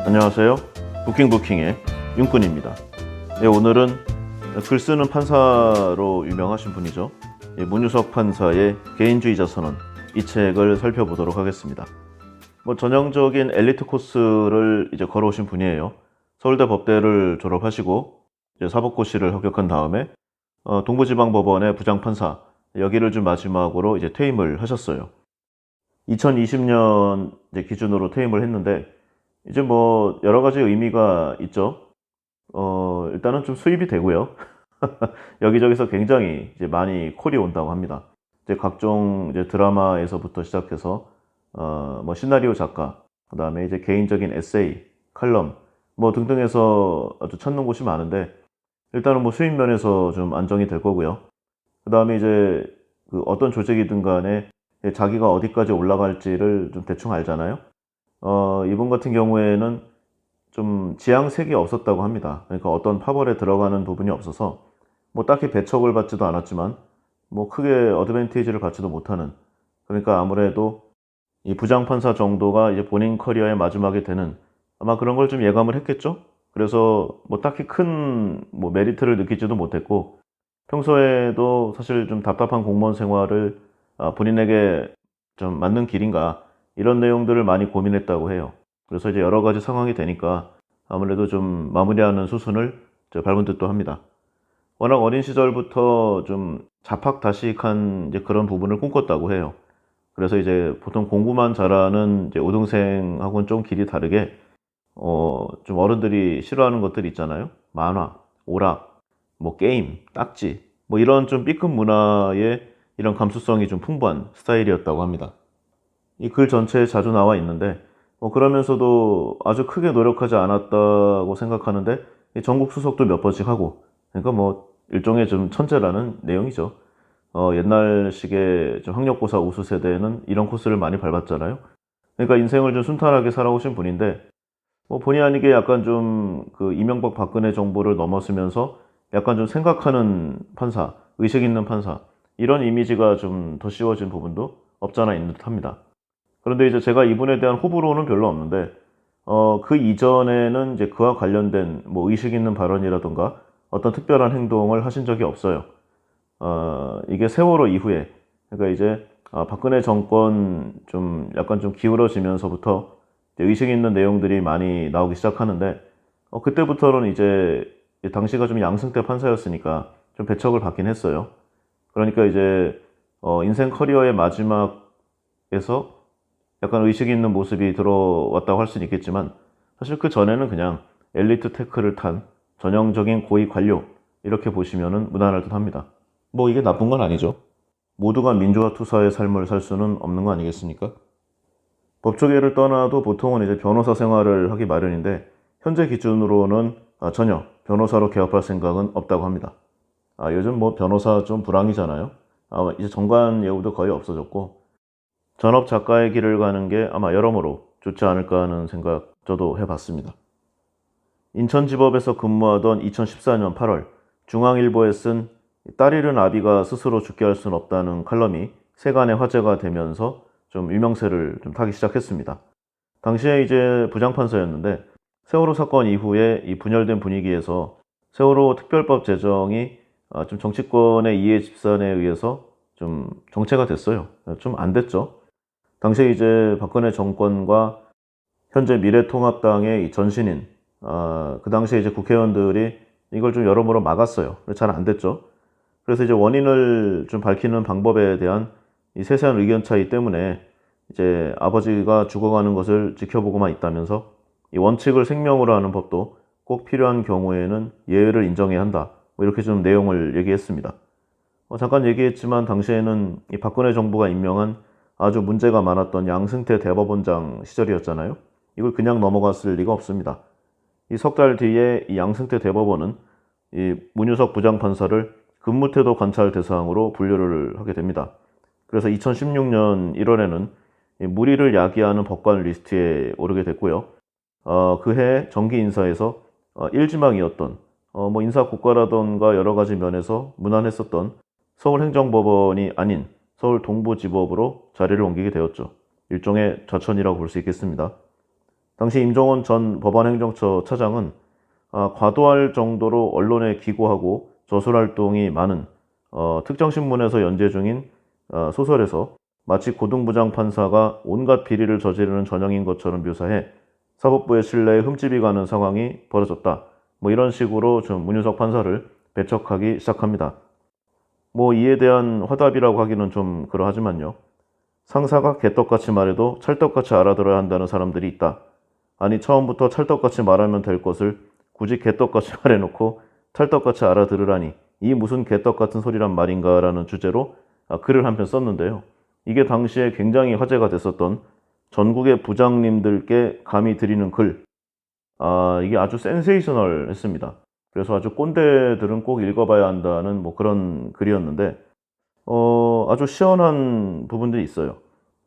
안녕하세요. 부킹의 윤꾼입니다. 네, 오늘은 글 쓰는 판사로 유명하신 분이죠. 문유석 판사의 개인주의자 선언, 이 책을 살펴보도록 하겠습니다. 전형적인 엘리트 코스를 이제 걸어오신 분이에요. 서울대 법대를 졸업하시고 이제 사법고시를 합격한 다음에 동부지방법원의 부장판사, 여기를 좀 마지막으로 이제 퇴임을 하셨어요. 2020년 이제 기준으로 퇴임을 했는데, 이제 여러 가지 의미가 있죠. 일단은 좀 수입이 되고요. 여기저기서 굉장히 이제 많이 콜이 온다고 합니다. 이제 각종 이제 드라마에서부터 시작해서 시나리오 작가, 그다음에 이제 개인적인 에세이, 칼럼 등등해서 아주 찾는 곳이 많은데, 일단은 수입 면에서 좀 안정이 될 거고요. 그다음에 이제 그 어떤 조직이든 간에 자기가 어디까지 올라갈지를 좀 대충 알잖아요. 이분 같은 경우에는 좀 지향색이 없었다고 합니다. 그러니까 어떤 파벌에 들어가는 부분이 없어서 딱히 배척을 받지도 않았지만 크게 어드밴티지를 받지도 못하는, 그러니까 아무래도 이 부장판사 정도가 이제 본인 커리어의 마지막이 되는, 아마 그런 걸 좀 예감을 했겠죠. 그래서 딱히 큰 메리트를 느끼지도 못했고, 평소에도 사실 좀 답답한 공무원 생활을 본인에게 좀 맞는 길인가, 이런 내용들을 많이 고민했다고 해요. 그래서 이제 여러 가지 상황이 되니까 아무래도 좀 마무리하는 수순을 밟은 듯도 합니다. 워낙 어린 시절부터 좀 잡학다식한 이제 그런 부분을 꿈꿨다고 해요. 그래서 이제 보통 공부만 잘하는 이제 우등생하고는 좀 길이 다르게 좀 어른들이 싫어하는 것들 있잖아요. 만화, 오락, 게임, 딱지, 이런 좀 B급 문화의 이런 감수성이 좀 풍부한 스타일이었다고 합니다. 이 글 전체에 자주 나와 있는데, 그러면서도 아주 크게 노력하지 않았다고 생각하는데 전국 수석도 몇 번씩 하고, 그러니까 일종의 좀 천재라는 내용이죠. 옛날식의 좀 학력고사 우수 세대는 이런 코스를 많이 밟았잖아요. 그러니까 인생을 좀 순탄하게 살아오신 분인데, 본의 아니게 약간 좀 그 이명박 박근혜 정부를 넘어서면서 약간 좀 생각하는 판사, 의식 있는 판사, 이런 이미지가 좀 더 씌워진 부분도 없잖아 있는 듯합니다. 그런데 이제 제가 이분에 대한 호불호는 별로 없는데, 그 이전에는 이제 그와 관련된 의식 있는 발언이라든가 어떤 특별한 행동을 하신 적이 없어요. 이게 세월호 이후에, 그러니까 이제 박근혜 정권 좀 약간 좀 기울어지면서부터 의식 있는 내용들이 많이 나오기 시작하는데, 그때부터는 이제 당시가 좀 양승태 판사였으니까 좀 배척을 받긴 했어요. 그러니까 이제 인생 커리어의 마지막에서 약간 의식 있는 모습이 들어왔다고 할 수는 있겠지만, 사실 그 전에는 그냥 엘리트 테크를 탄 전형적인 고위 관료, 이렇게 보시면은 무난할 듯 합니다. 이게 나쁜 건 아니죠. 모두가 민주화 투사의 삶을 살 수는 없는 거 아니겠습니까? 법조계를 떠나도 보통은 이제 변호사 생활을 하기 마련인데, 현재 기준으로는 전혀 변호사로 개업할 생각은 없다고 합니다. 요즘 변호사 좀 불황이잖아요. 이제 정관 예우도 거의 없어졌고, 전업 작가의 길을 가는 게 아마 여러모로 좋지 않을까 하는 생각 저도 해봤습니다. 인천지법에서 근무하던 2014년 8월 중앙일보에 쓴 딸 잃은 아비가 스스로 죽게 할 수는 없다는 칼럼이 세간의 화제가 되면서 좀 유명세를 좀 타기 시작했습니다. 당시에 이제 부장판사였는데, 세월호 사건 이후에 이 분열된 분위기에서 세월호 특별법 제정이 좀 정치권의 이해 집산에 의해서 좀 정체가 됐어요. 좀 안 됐죠. 당시에 이제 박근혜 정권과 현재 미래통합당의 이 전신인, 그 당시에 이제 국회의원들이 이걸 좀 여러모로 막았어요. 잘 안 됐죠. 그래서 이제 원인을 좀 밝히는 방법에 대한 이 세세한 의견 차이 때문에 이제 아버지가 죽어가는 것을 지켜보고만 있다면서 이 원칙을 생명으로 하는 법도 꼭 필요한 경우에는 예외를 인정해야 한다, 이렇게 좀 내용을 얘기했습니다. 잠깐 얘기했지만 당시에는 이 박근혜 정부가 임명한 아주 문제가 많았던 양승태 대법원장 시절이었잖아요. 이걸 그냥 넘어갔을 리가 없습니다. 이 석 달 뒤에 이 양승태 대법원은 이 문유석 부장판사를 근무태도 관찰 대상으로 분류를 하게 됩니다. 그래서 2016년 1월에는 무리를 야기하는 법관 리스트에 오르게 됐고요. 그해 정기 인사에서 일지망이었던 인사 고과라던가 여러 가지 면에서 무난했었던 서울행정법원이 아닌 서울 동부지법으로 자리를 옮기게 되었죠. 일종의 좌천이라고 볼 수 있겠습니다. 당시 임종원 전 법원행정처 차장은 과도할 정도로 언론에 기고하고 저술활동이 많은 특정 신문에서 연재 중인 소설에서 마치 고등부장 판사가 온갖 비리를 저지르는 전형인 것처럼 묘사해 사법부의 신뢰에 흠집이 가는 상황이 벌어졌다. 뭐 이런 식으로 좀 문유석 판사를 배척하기 시작합니다. 뭐 이에 대한 화답이라고 하기는 좀 그러하지만요. 상사가 개떡같이 말해도 찰떡같이 알아들어야 한다는 사람들이 있다. 아니 처음부터 찰떡같이 말하면 될 것을 굳이 개떡같이 말해놓고 찰떡같이 알아들으라니 이 무슨 개떡같은 소리란 말인가라는 주제로 글을 한 편 썼는데요. 이게 당시에 굉장히 화제가 됐었던 전국의 부장님들께 감히 드리는 글. 이게 아주 센세이셔널 했습니다. 그래서 아주 꼰대들은 꼭 읽어봐야 한다는 뭐 그런 글이었는데, 아주 시원한 부분들이 있어요.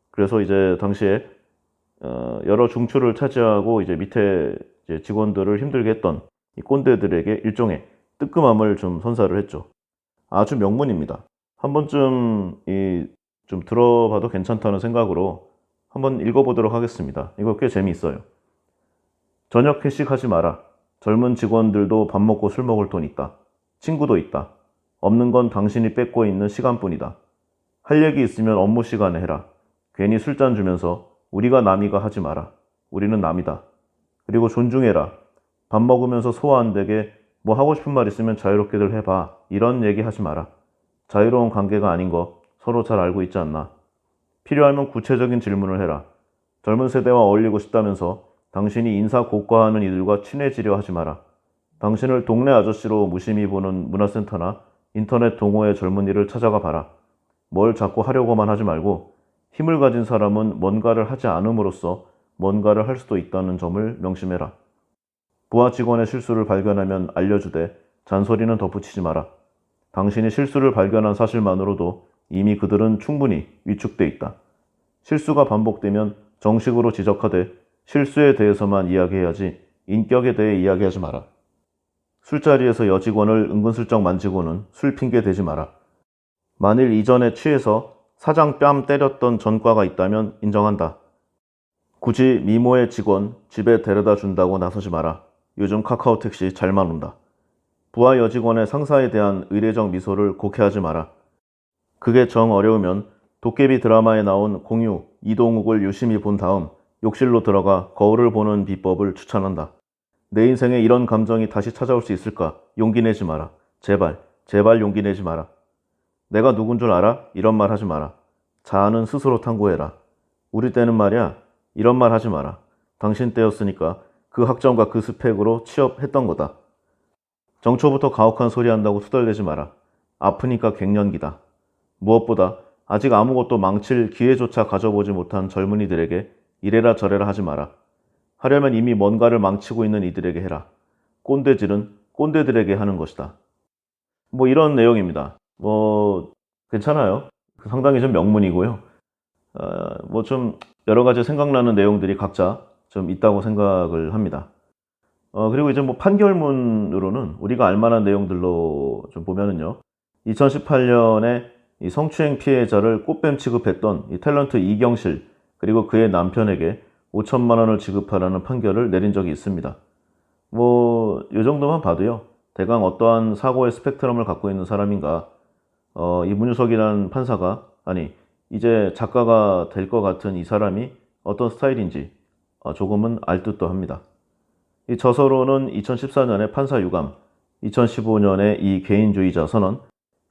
그래서 이제 당시에, 여러 중추를 차지하고 이제 밑에 이제 직원들을 힘들게 했던 이 꼰대들에게 일종의 뜨끔함을 좀 선사를 했죠. 아주 명문입니다. 한 번쯤 좀 들어봐도 괜찮다는 생각으로 한번 읽어보도록 하겠습니다. 이거 꽤 재미있어요. 저녁 회식하지 마라. 젊은 직원들도 밥 먹고 술 먹을 돈 있다. 친구도 있다. 없는 건 당신이 뺏고 있는 시간뿐이다. 할 얘기 있으면 업무 시간에 해라. 괜히 술잔 주면서 우리가 남이가 하지 마라. 우리는 남이다. 그리고 존중해라. 밥 먹으면서 소화 안 되게 뭐 하고 싶은 말 있으면 자유롭게들 해봐. 이런 얘기 하지 마라. 자유로운 관계가 아닌 거 서로 잘 알고 있지 않나. 필요하면 구체적인 질문을 해라. 젊은 세대와 어울리고 싶다면서 당신이 인사 고과하는 이들과 친해지려 하지 마라. 당신을 동네 아저씨로 무심히 보는 문화센터나 인터넷 동호회 젊은이를 찾아가 봐라. 뭘 자꾸 하려고만 하지 말고 힘을 가진 사람은 뭔가를 하지 않음으로써 뭔가를 할 수도 있다는 점을 명심해라. 부하 직원의 실수를 발견하면 알려주되 잔소리는 덧붙이지 마라. 당신이 실수를 발견한 사실만으로도 이미 그들은 충분히 위축돼 있다. 실수가 반복되면 정식으로 지적하되 실수에 대해서만 이야기해야지 인격에 대해 이야기하지 마라. 술자리에서 여직원을 은근슬쩍 만지고는 술 핑계 대지 마라. 만일 이전에 취해서 사장 뺨 때렸던 전과가 있다면 인정한다. 굳이 미모의 직원 집에 데려다 준다고 나서지 마라. 요즘 카카오 택시 잘만 온다. 부하 여직원의 상사에 대한 의례적 미소를 곡해하지 마라. 그게 정 어려우면 도깨비 드라마에 나온 공유 이동욱을 유심히 본 다음 욕실로 들어가 거울을 보는 비법을 추천한다. 내 인생에 이런 감정이 다시 찾아올 수 있을까? 용기 내지 마라. 제발, 제발 용기 내지 마라. 내가 누군 줄 알아? 이런 말 하지 마라. 자아는 스스로 탐구해라. 우리 때는 말이야, 이런 말 하지 마라. 당신 때였으니까 그 학점과 그 스펙으로 취업했던 거다. 정초부터 가혹한 소리 한다고 투덜대지 마라. 아프니까 갱년기다. 무엇보다 아직 아무것도 망칠 기회조차 가져보지 못한 젊은이들에게 이래라 저래라 하지 마라. 하려면 이미 뭔가를 망치고 있는 이들에게 해라. 꼰대질은 꼰대들에게 하는 것이다. 뭐 이런 내용입니다. 뭐 괜찮아요. 상당히 좀 명문이고요. 뭐 좀 여러 가지 생각나는 내용들이 각자 좀 있다고 생각을 합니다. 그리고 이제 뭐 판결문으로는 우리가 알만한 내용들로 좀 보면은요. 2018년에 이 성추행 피해자를 꽃뱀 취급했던 이 탤런트 이경실 그리고 그의 남편에게 5천만 원을 지급하라는 판결을 내린 적이 있습니다. 뭐 이 정도만 봐도요. 대강 어떠한 사고의 스펙트럼을 갖고 있는 사람인가. 이 문유석이라는 판사가 아니 이제 작가가 될 것 같은 이 사람이 어떤 스타일인지 조금은 알 듯도 합니다. 이 저서로는 2014년에 판사 유감, 2015년에 이 개인주의자 선언,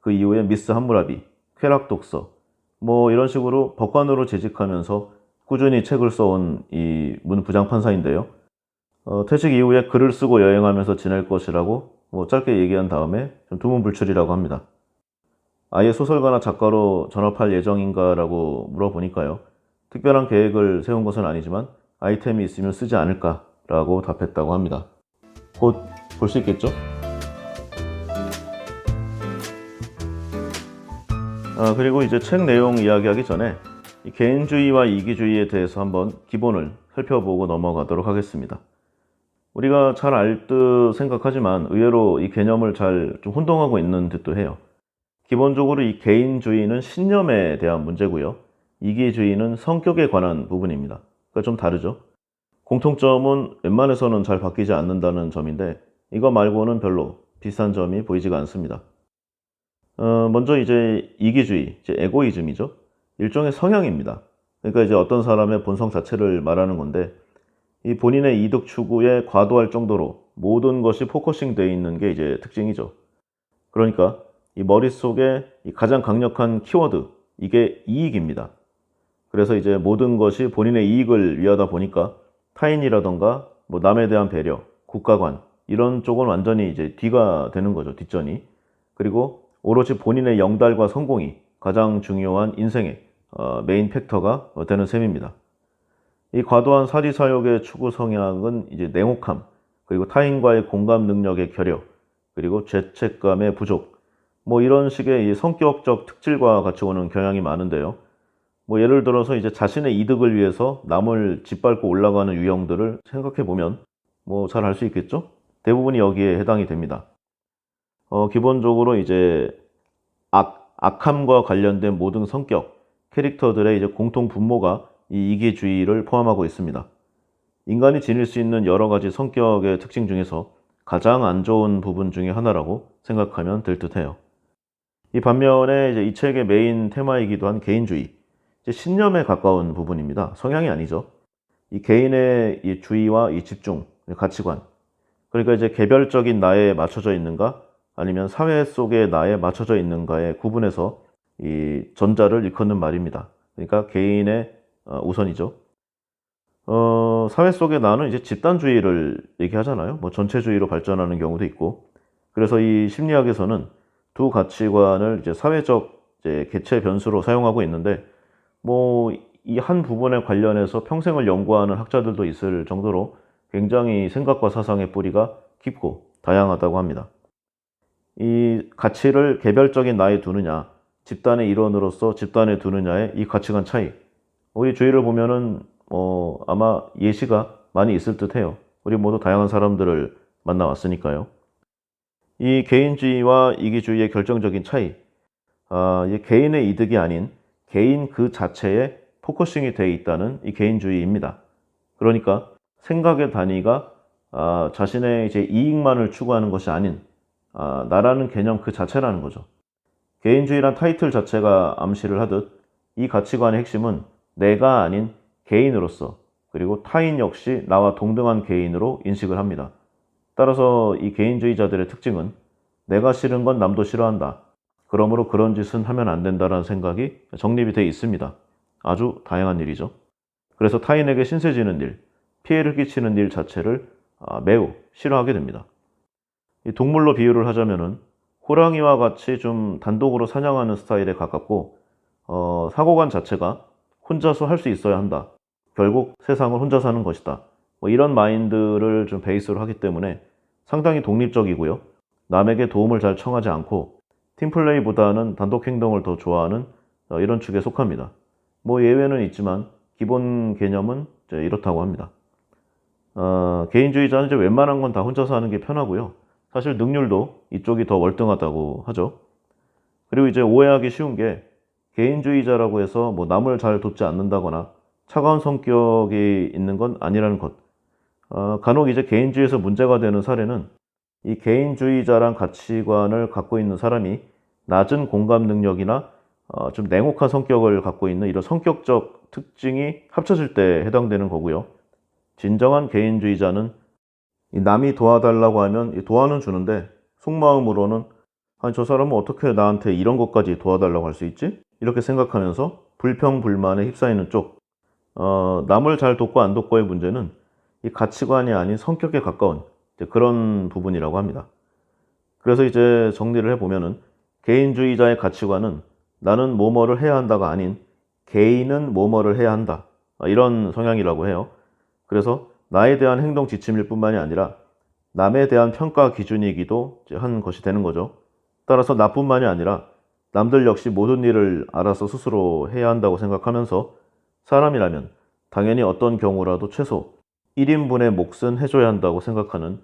그 이후에 미스 함무라비, 쾌락 독서, 뭐 이런 식으로 법관으로 재직하면서 꾸준히 책을 써온 이 문 부장판사인데요. 퇴직 이후에 글을 쓰고 여행하면서 지낼 것이라고 뭐 짧게 얘기한 다음에 좀 두문불출이라고 합니다. 아예 소설가나 작가로 전업할 예정인가라고 물어보니까요. 특별한 계획을 세운 것은 아니지만 아이템이 있으면 쓰지 않을까라고 답했다고 합니다. 곧 볼 수 있겠죠? 그리고 이제 책 내용 이야기하기 전에 이 개인주의와 이기주의에 대해서 한번 기본을 살펴보고 넘어가도록 하겠습니다. 우리가 잘 알 듯 생각하지만 의외로 이 개념을 잘 좀 혼동하고 있는 듯도 해요. 기본적으로 이 개인주의는 신념에 대한 문제고요. 이기주의는 성격에 관한 부분입니다. 그러니까 좀 다르죠. 공통점은 웬만해서는 잘 바뀌지 않는다는 점인데 이거 말고는 별로 비슷한 점이 보이지가 않습니다. 먼저 이제 이기주의, 이제 에고이즘이죠. 일종의 성향입니다. 그러니까 이제 어떤 사람의 본성 자체를 말하는 건데 이 본인의 이득 추구에 과도할 정도로 모든 것이 포커싱 되어 있는 게 이제 특징이죠. 그러니까 이 머릿속에 이 가장 강력한 키워드, 이게 이익입니다. 그래서 이제 모든 것이 본인의 이익을 위하다 보니까 타인이라던가 뭐 남에 대한 배려, 국가관 이런 쪽은 완전히 이제 뒤가 되는 거죠. 뒷전이. 그리고 오로지 본인의 영달과 성공이 가장 중요한 인생의 메인 팩터가 되는 셈입니다. 이 과도한 사리사욕의 추구 성향은 이제 냉혹함, 그리고 타인과의 공감 능력의 결여, 그리고 죄책감의 부족, 뭐 이런 식의 이 성격적 특질과 같이 오는 경향이 많은데요. 뭐 예를 들어서 이제 자신의 이득을 위해서 남을 짓밟고 올라가는 유형들을 생각해 보면 뭐 잘 알 수 있겠죠? 대부분이 여기에 해당이 됩니다. 기본적으로 이제 악함과 관련된 모든 성격, 캐릭터들의 이제 공통 분모가 이 이기주의를 포함하고 있습니다. 인간이 지닐 수 있는 여러 가지 성격의 특징 중에서 가장 안 좋은 부분 중에 하나라고 생각하면 될 듯해요. 이 반면에 이제 이 책의 메인 테마이기도 한 개인주의, 이제 신념에 가까운 부분입니다. 성향이 아니죠. 이 개인의 이 주의와 이 집중, 가치관, 그러니까 이제 개별적인 나에 맞춰져 있는가 아니면 사회 속의 나에 맞춰져 있는가의 구분에서 이 전자를 일컫는 말입니다. 그러니까 개인의 우선이죠. 사회 속의 나는 이제 집단주의를 얘기하잖아요. 뭐 전체주의로 발전하는 경우도 있고. 그래서 이 심리학에서는 두 가치관을 이제 사회적 이제 개체 변수로 사용하고 있는데 뭐 이 한 부분에 관련해서 평생을 연구하는 학자들도 있을 정도로 굉장히 생각과 사상의 뿌리가 깊고 다양하다고 합니다. 이 가치를 개별적인 나에 두느냐, 집단의 일원으로서 집단에 두느냐의 이 가치관 차이. 우리 주위를 보면은 아마 예시가 많이 있을 듯해요. 우리 모두 다양한 사람들을 만나왔으니까요. 이 개인주의와 이기주의의 결정적인 차이, 이 개인의 이득이 아닌 개인 그 자체에 포커싱이 되어 있다는 이 개인주의입니다. 그러니까 생각의 단위가 자신의 이제 이익만을 추구하는 것이 아닌 나라는 개념 그 자체라는 거죠. 개인주의란 타이틀 자체가 암시를 하듯 이 가치관의 핵심은 내가 아닌 개인으로서 그리고 타인 역시 나와 동등한 개인으로 인식을 합니다. 따라서 이 개인주의자들의 특징은 내가 싫은 건 남도 싫어한다. 그러므로 그런 짓은 하면 안 된다라는 생각이 정립이 되어 있습니다. 아주 다양한 일이죠. 그래서 타인에게 신세지는 일, 피해를 끼치는 일 자체를 매우 싫어하게 됩니다. 이 동물로 비유를 하자면은 호랑이와 같이 좀 단독으로 사냥하는 스타일에 가깝고 사고관 자체가 혼자서 할 수 있어야 한다. 결국 세상을 혼자 사는 것이다. 뭐 이런 마인드를 좀 베이스로 하기 때문에 상당히 독립적이고요. 남에게 도움을 잘 청하지 않고 팀플레이보다는 단독 행동을 더 좋아하는 이런 축에 속합니다. 뭐 예외는 있지만 기본 개념은 이제 이렇다고 합니다. 개인주의자는 이제 웬만한 건 다 혼자서 하는 게 편하고요. 사실 능률도 이쪽이 더 월등하다고 하죠. 그리고 이제 오해하기 쉬운 게 개인주의자라고 해서 뭐 남을 잘 돕지 않는다거나 차가운 성격이 있는 건 아니라는 것. 간혹 이제 개인주의에서 문제가 되는 사례는 이 개인주의자란 가치관을 갖고 있는 사람이 낮은 공감 능력이나 좀 냉혹한 성격을 갖고 있는 이런 성격적 특징이 합쳐질 때 해당되는 거고요. 진정한 개인주의자는 이 남이 도와달라고 하면 도와는 주는데 속마음으로는 아니 저 사람은 어떻게 나한테 이런 것까지 도와달라고 할 수 있지? 이렇게 생각하면서 불평불만에 휩싸이는 쪽. 남을 잘 돕고 안 돕고의 문제는 이 가치관이 아닌 성격에 가까운 이제 그런 부분이라고 합니다. 그래서 이제 정리를 해보면은 개인주의자의 가치관은 나는 뭐뭐를 해야 한다가 아닌 개인은 뭐뭐를 해야 한다. 이런 성향이라고 해요. 그래서 나에 대한 행동 지침일 뿐만이 아니라 남에 대한 평가 기준이기도 한 것이 되는 거죠. 따라서 나뿐만이 아니라 남들 역시 모든 일을 알아서 스스로 해야 한다고 생각하면서 사람이라면 당연히 어떤 경우라도 최소 1인분의 몫은 해줘야 한다고 생각하는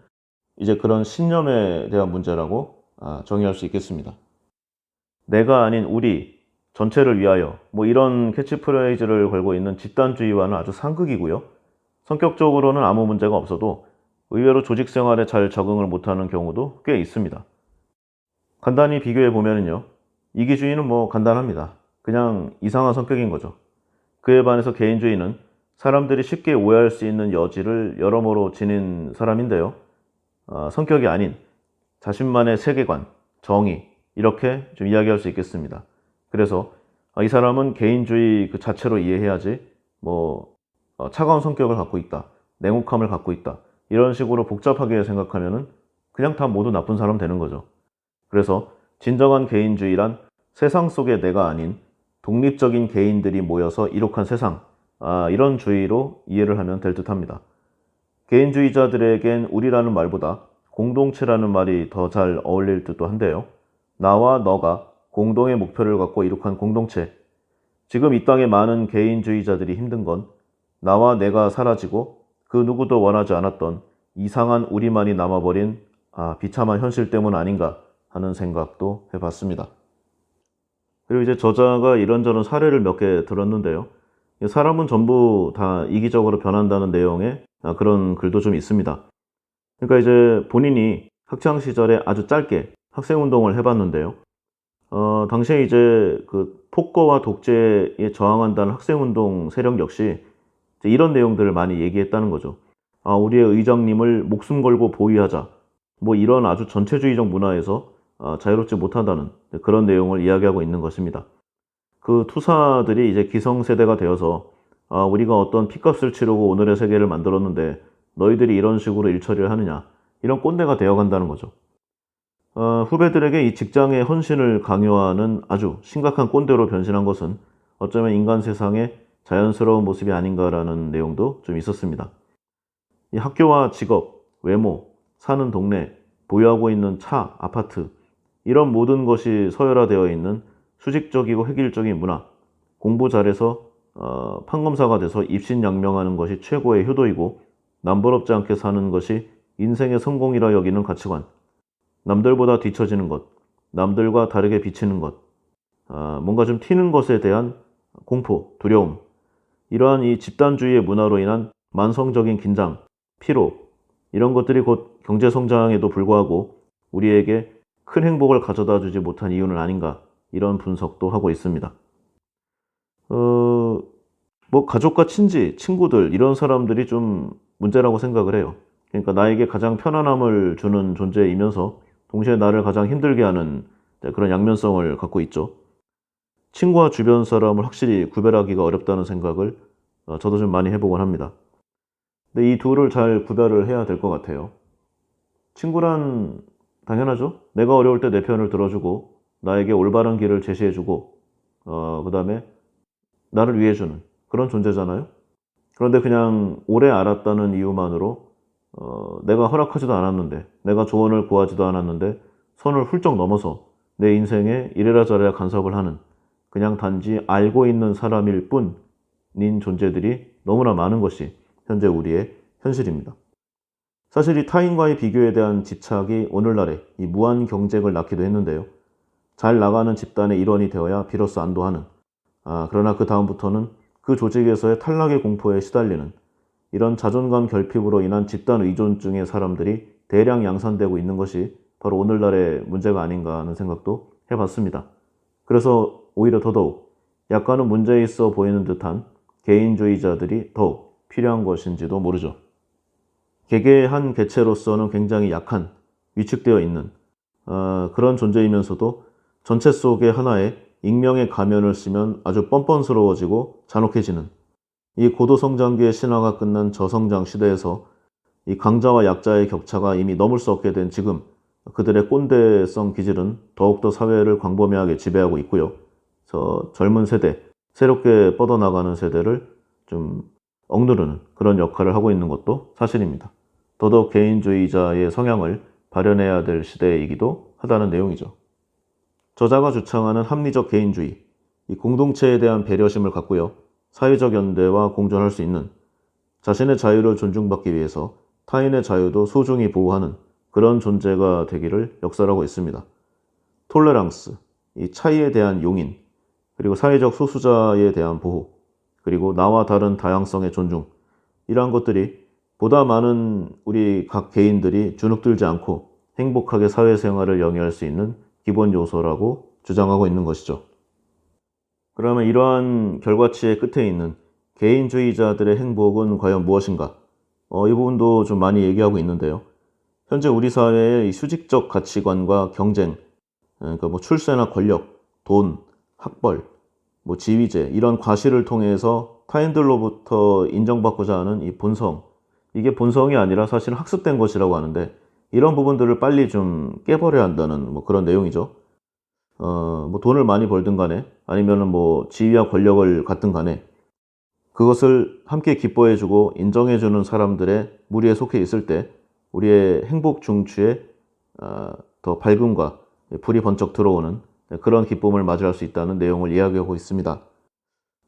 이제 그런 신념에 대한 문제라고 정의할 수 있겠습니다. 내가 아닌 우리 전체를 위하여 뭐 이런 캐치프레이즈를 걸고 있는 집단주의와는 아주 상극이고요. 성격적으로는 아무 문제가 없어도 의외로 조직 생활에 잘 적응을 못하는 경우도 꽤 있습니다. 간단히 비교해 보면요. 이기주의는 뭐 간단합니다. 그냥 이상한 성격인 거죠. 그에 반해서 개인주의는 사람들이 쉽게 오해할 수 있는 여지를 여러모로 지닌 사람인데요. 성격이 아닌 자신만의 세계관, 정의 이렇게 좀 이야기할 수 있겠습니다. 그래서 이 사람은 개인주의 그 자체로 이해해야지 뭐 차가운 성격을 갖고 있다, 냉혹함을 갖고 있다 이런 식으로 복잡하게 생각하면은 그냥 다 모두 나쁜 사람 되는 거죠. 그래서 진정한 개인주의란 세상 속의 내가 아닌 독립적인 개인들이 모여서 이룩한 세상, 이런 주의로 이해를 하면 될 듯합니다. 개인주의자들에겐 우리라는 말보다 공동체라는 말이 더 잘 어울릴 듯도 한데요. 나와 너가 공동의 목표를 갖고 이룩한 공동체. 지금 이 땅에 많은 개인주의자들이 힘든 건 나와 내가 사라지고 그 누구도 원하지 않았던 이상한 우리만이 남아버린 비참한 현실 때문 아닌가 하는 생각도 해봤습니다. 그리고 이제 저자가 이런저런 사례를 몇 개 들었는데요. 사람은 전부 다 이기적으로 변한다는 내용의 그런 글도 좀 있습니다. 그러니까 이제 본인이 학창 시절에 아주 짧게 학생운동을 해봤는데요. 당시에 이제 그 폭거와 독재에 저항한다는 학생운동 세력 역시 이제 이런 내용들을 많이 얘기했다는 거죠. 우리의 의장님을 목숨 걸고 보위하자. 뭐 이런 아주 전체주의적 문화에서 자유롭지 못하다는 그런 내용을 이야기하고 있는 것입니다. 그 투사들이 이제 기성세대가 되어서 우리가 어떤 피값을 치르고 오늘의 세계를 만들었는데 너희들이 이런 식으로 일처리를 하느냐 이런 꼰대가 되어간다는 거죠. 후배들에게 이 직장의 헌신을 강요하는 아주 심각한 꼰대로 변신한 것은 어쩌면 인간 세상의 자연스러운 모습이 아닌가라는 내용도 좀 있었습니다. 이 학교와 직업, 외모, 사는 동네, 보유하고 있는 차, 아파트 이런 모든 것이 서열화되어 있는 수직적이고 획일적인 문화, 공부 잘해서 판검사가 돼서 입신양명하는 것이 최고의 효도이고 남부럽지 않게 사는 것이 인생의 성공이라 여기는 가치관, 남들보다 뒤처지는 것, 남들과 다르게 비치는 것, 뭔가 좀 튀는 것에 대한 공포, 두려움, 이러한 이 집단주의의 문화로 인한 만성적인 긴장, 피로, 이런 것들이 곧 경제성장에도 불구하고 우리에게 큰 행복을 가져다 주지 못한 이유는 아닌가, 이런 분석도 하고 있습니다. 뭐 가족과 친지, 친구들 이런 사람들이 좀 문제라고 생각을 해요. 그러니까 나에게 가장 편안함을 주는 존재이면서 동시에 나를 가장 힘들게 하는 그런 양면성을 갖고 있죠. 친구와 주변 사람을 확실히 구별하기가 어렵다는 생각을 저도 좀 많이 해보곤 합니다. 근데 이 둘을 잘 구별을 해야 될 것 같아요. 친구란 당연하죠. 내가 어려울 때 내 편을 들어주고 나에게 올바른 길을 제시해주고 그 다음에 나를 위해주는 그런 존재잖아요. 그런데 그냥 오래 알았다는 이유만으로 내가 허락하지도 않았는데 내가 조언을 구하지도 않았는데 선을 훌쩍 넘어서 내 인생에 이래라 저래라 간섭을 하는 그냥 단지 알고 있는 사람일 뿐인 존재들이 너무나 많은 것이 현재 우리의 현실입니다. 사실 이 타인과의 비교에 대한 집착이 오늘날의 이 무한 경쟁을 낳기도 했는데요. 잘 나가는 집단의 일원이 되어야 비로소 안도하는 그러나 그 다음부터는 그 조직에서의 탈락의 공포에 시달리는 이런 자존감 결핍으로 인한 집단 의존증의 사람들이 대량 양산되고 있는 것이 바로 오늘날의 문제가 아닌가 하는 생각도 해봤습니다. 그래서 오히려 더더욱 약간은 문제 있어 보이는 듯한 개인주의자들이 더욱 필요한 것인지도 모르죠. 개개의 한 개체로서는 굉장히 약한, 위축되어 있는 그런 존재이면서도 전체 속의 하나의 익명의 가면을 쓰면 아주 뻔뻔스러워지고 잔혹해지는 이 고도성장기의 신화가 끝난 저성장 시대에서 이 강자와 약자의 격차가 이미 넘을 수 없게 된 지금 그들의 꼰대성 기질은 더욱더 사회를 광범위하게 지배하고 있고요. 그래서 젊은 세대, 새롭게 뻗어나가는 세대를 좀 억누르는 그런 역할을 하고 있는 것도 사실입니다. 더더욱 개인주의자의 성향을 발현해야 될 시대이기도 하다는 내용이죠. 저자가 주창하는 합리적 개인주의, 이 공동체에 대한 배려심을 갖고요. 사회적 연대와 공존할 수 있는 자신의 자유를 존중받기 위해서 타인의 자유도 소중히 보호하는 그런 존재가 되기를 역설하고 있습니다. 톨레랑스, 이 차이에 대한 용인, 그리고 사회적 소수자에 대한 보호, 그리고 나와 다른 다양성의 존중, 이러한 것들이 보다 많은 우리 각 개인들이 주눅들지 않고 행복하게 사회생활을 영위할 수 있는 기본 요소라고 주장하고 있는 것이죠. 그러면 이러한 결과치의 끝에 있는 개인주의자들의 행복은 과연 무엇인가? 이 부분도 좀 많이 얘기하고 있는데요. 현재 우리 사회의 이 수직적 가치관과 경쟁, 그러니까 뭐 출세나 권력, 돈, 학벌, 뭐 지위제 이런 과시를 통해서 타인들로부터 인정받고자 하는 이 본성, 이게 본성이 아니라 사실은 학습된 것이라고 하는데 이런 부분들을 빨리 좀 깨버려야 한다는 뭐 그런 내용이죠. 뭐 돈을 많이 벌든 간에 아니면은 뭐 지위와 권력을 갖든 간에 그것을 함께 기뻐해주고 인정해주는 사람들의 무리에 속해 있을 때 우리의 행복 중추에 더 밝음과 불이 번쩍 들어오는 그런 기쁨을 맞이할 수 있다는 내용을 이야기하고 있습니다.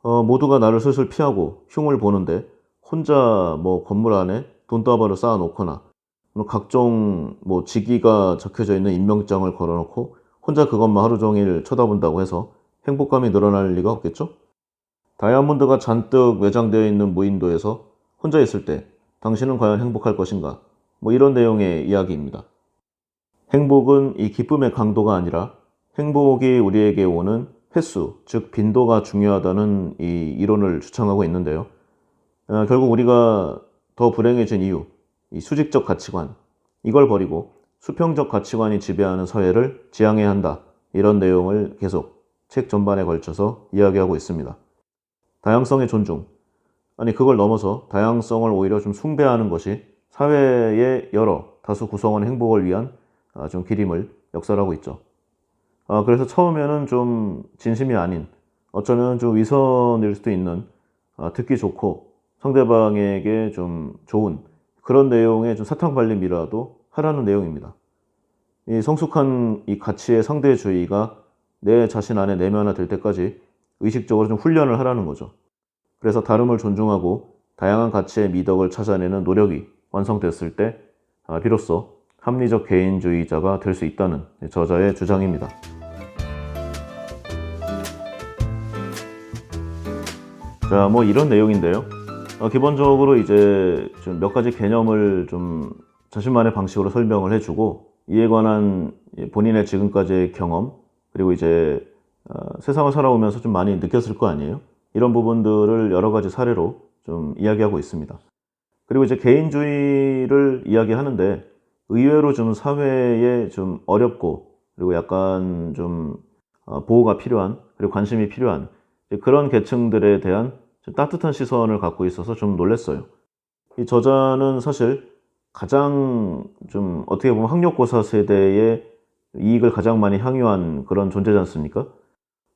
모두가 나를 슬슬 피하고 흉을 보는데 혼자 뭐 건물 안에 돈다발을 쌓아놓거나 각종 뭐 직위가 적혀져 있는 임명장을 걸어놓고 혼자 그것만 하루 종일 쳐다본다고 해서 행복감이 늘어날 리가 없겠죠? 다이아몬드가 잔뜩 외장되어 있는 무인도에서 혼자 있을 때 당신은 과연 행복할 것인가? 뭐 이런 내용의 이야기입니다. 행복은 이 기쁨의 강도가 아니라 행복이 우리에게 오는 횟수, 즉 빈도가 중요하다는 이 이론을 주창하고 있는데요. 결국 우리가 더 불행해진 이유, 이 수직적 가치관, 이걸 버리고 수평적 가치관이 지배하는 사회를 지향해야 한다. 이런 내용을 계속 책 전반에 걸쳐서 이야기하고 있습니다. 다양성의 존중. 아니 그걸 넘어서 다양성을 오히려 좀 숭배하는 것이 사회의 여러 다수 구성원의 행복을 위한 좀 기림을 역설하고 있죠. 그래서 처음에는 좀 진심이 아닌 어쩌면 좀 위선일 수도 있는 듣기 좋고 상대방에게 좀 좋은 그런 내용의 좀 사탕 발림이라도 하라는 내용입니다. 이 성숙한 이 가치의 상대주의가 내 자신 안에 내면화될 때까지 의식적으로 좀 훈련을 하라는 거죠. 그래서 다름을 존중하고 다양한 가치의 미덕을 찾아내는 노력이 완성됐을 때 비로소 합리적 개인주의자가 될 수 있다는 저자의 주장입니다. 자, 뭐 이런 내용인데요. 기본적으로 이제 좀 몇 가지 개념을 좀 자신만의 방식으로 설명을 해주고 이에 관한 본인의 지금까지의 경험 그리고 이제 세상을 살아오면서 좀 많이 느꼈을 거 아니에요. 이런 부분들을 여러 가지 사례로 좀 이야기하고 있습니다. 그리고 이제 개인주의를 이야기하는데 의외로 좀 사회에 좀 어렵고 그리고 약간 좀 보호가 필요한 그리고 관심이 필요한 그런 계층들에 대한 좀 따뜻한 시선을 갖고 있어서 좀 놀랐어요. 이 저자는 사실 가장 좀 어떻게 보면 학력고사 세대의 이익을 가장 많이 향유한 그런 존재지 않습니까?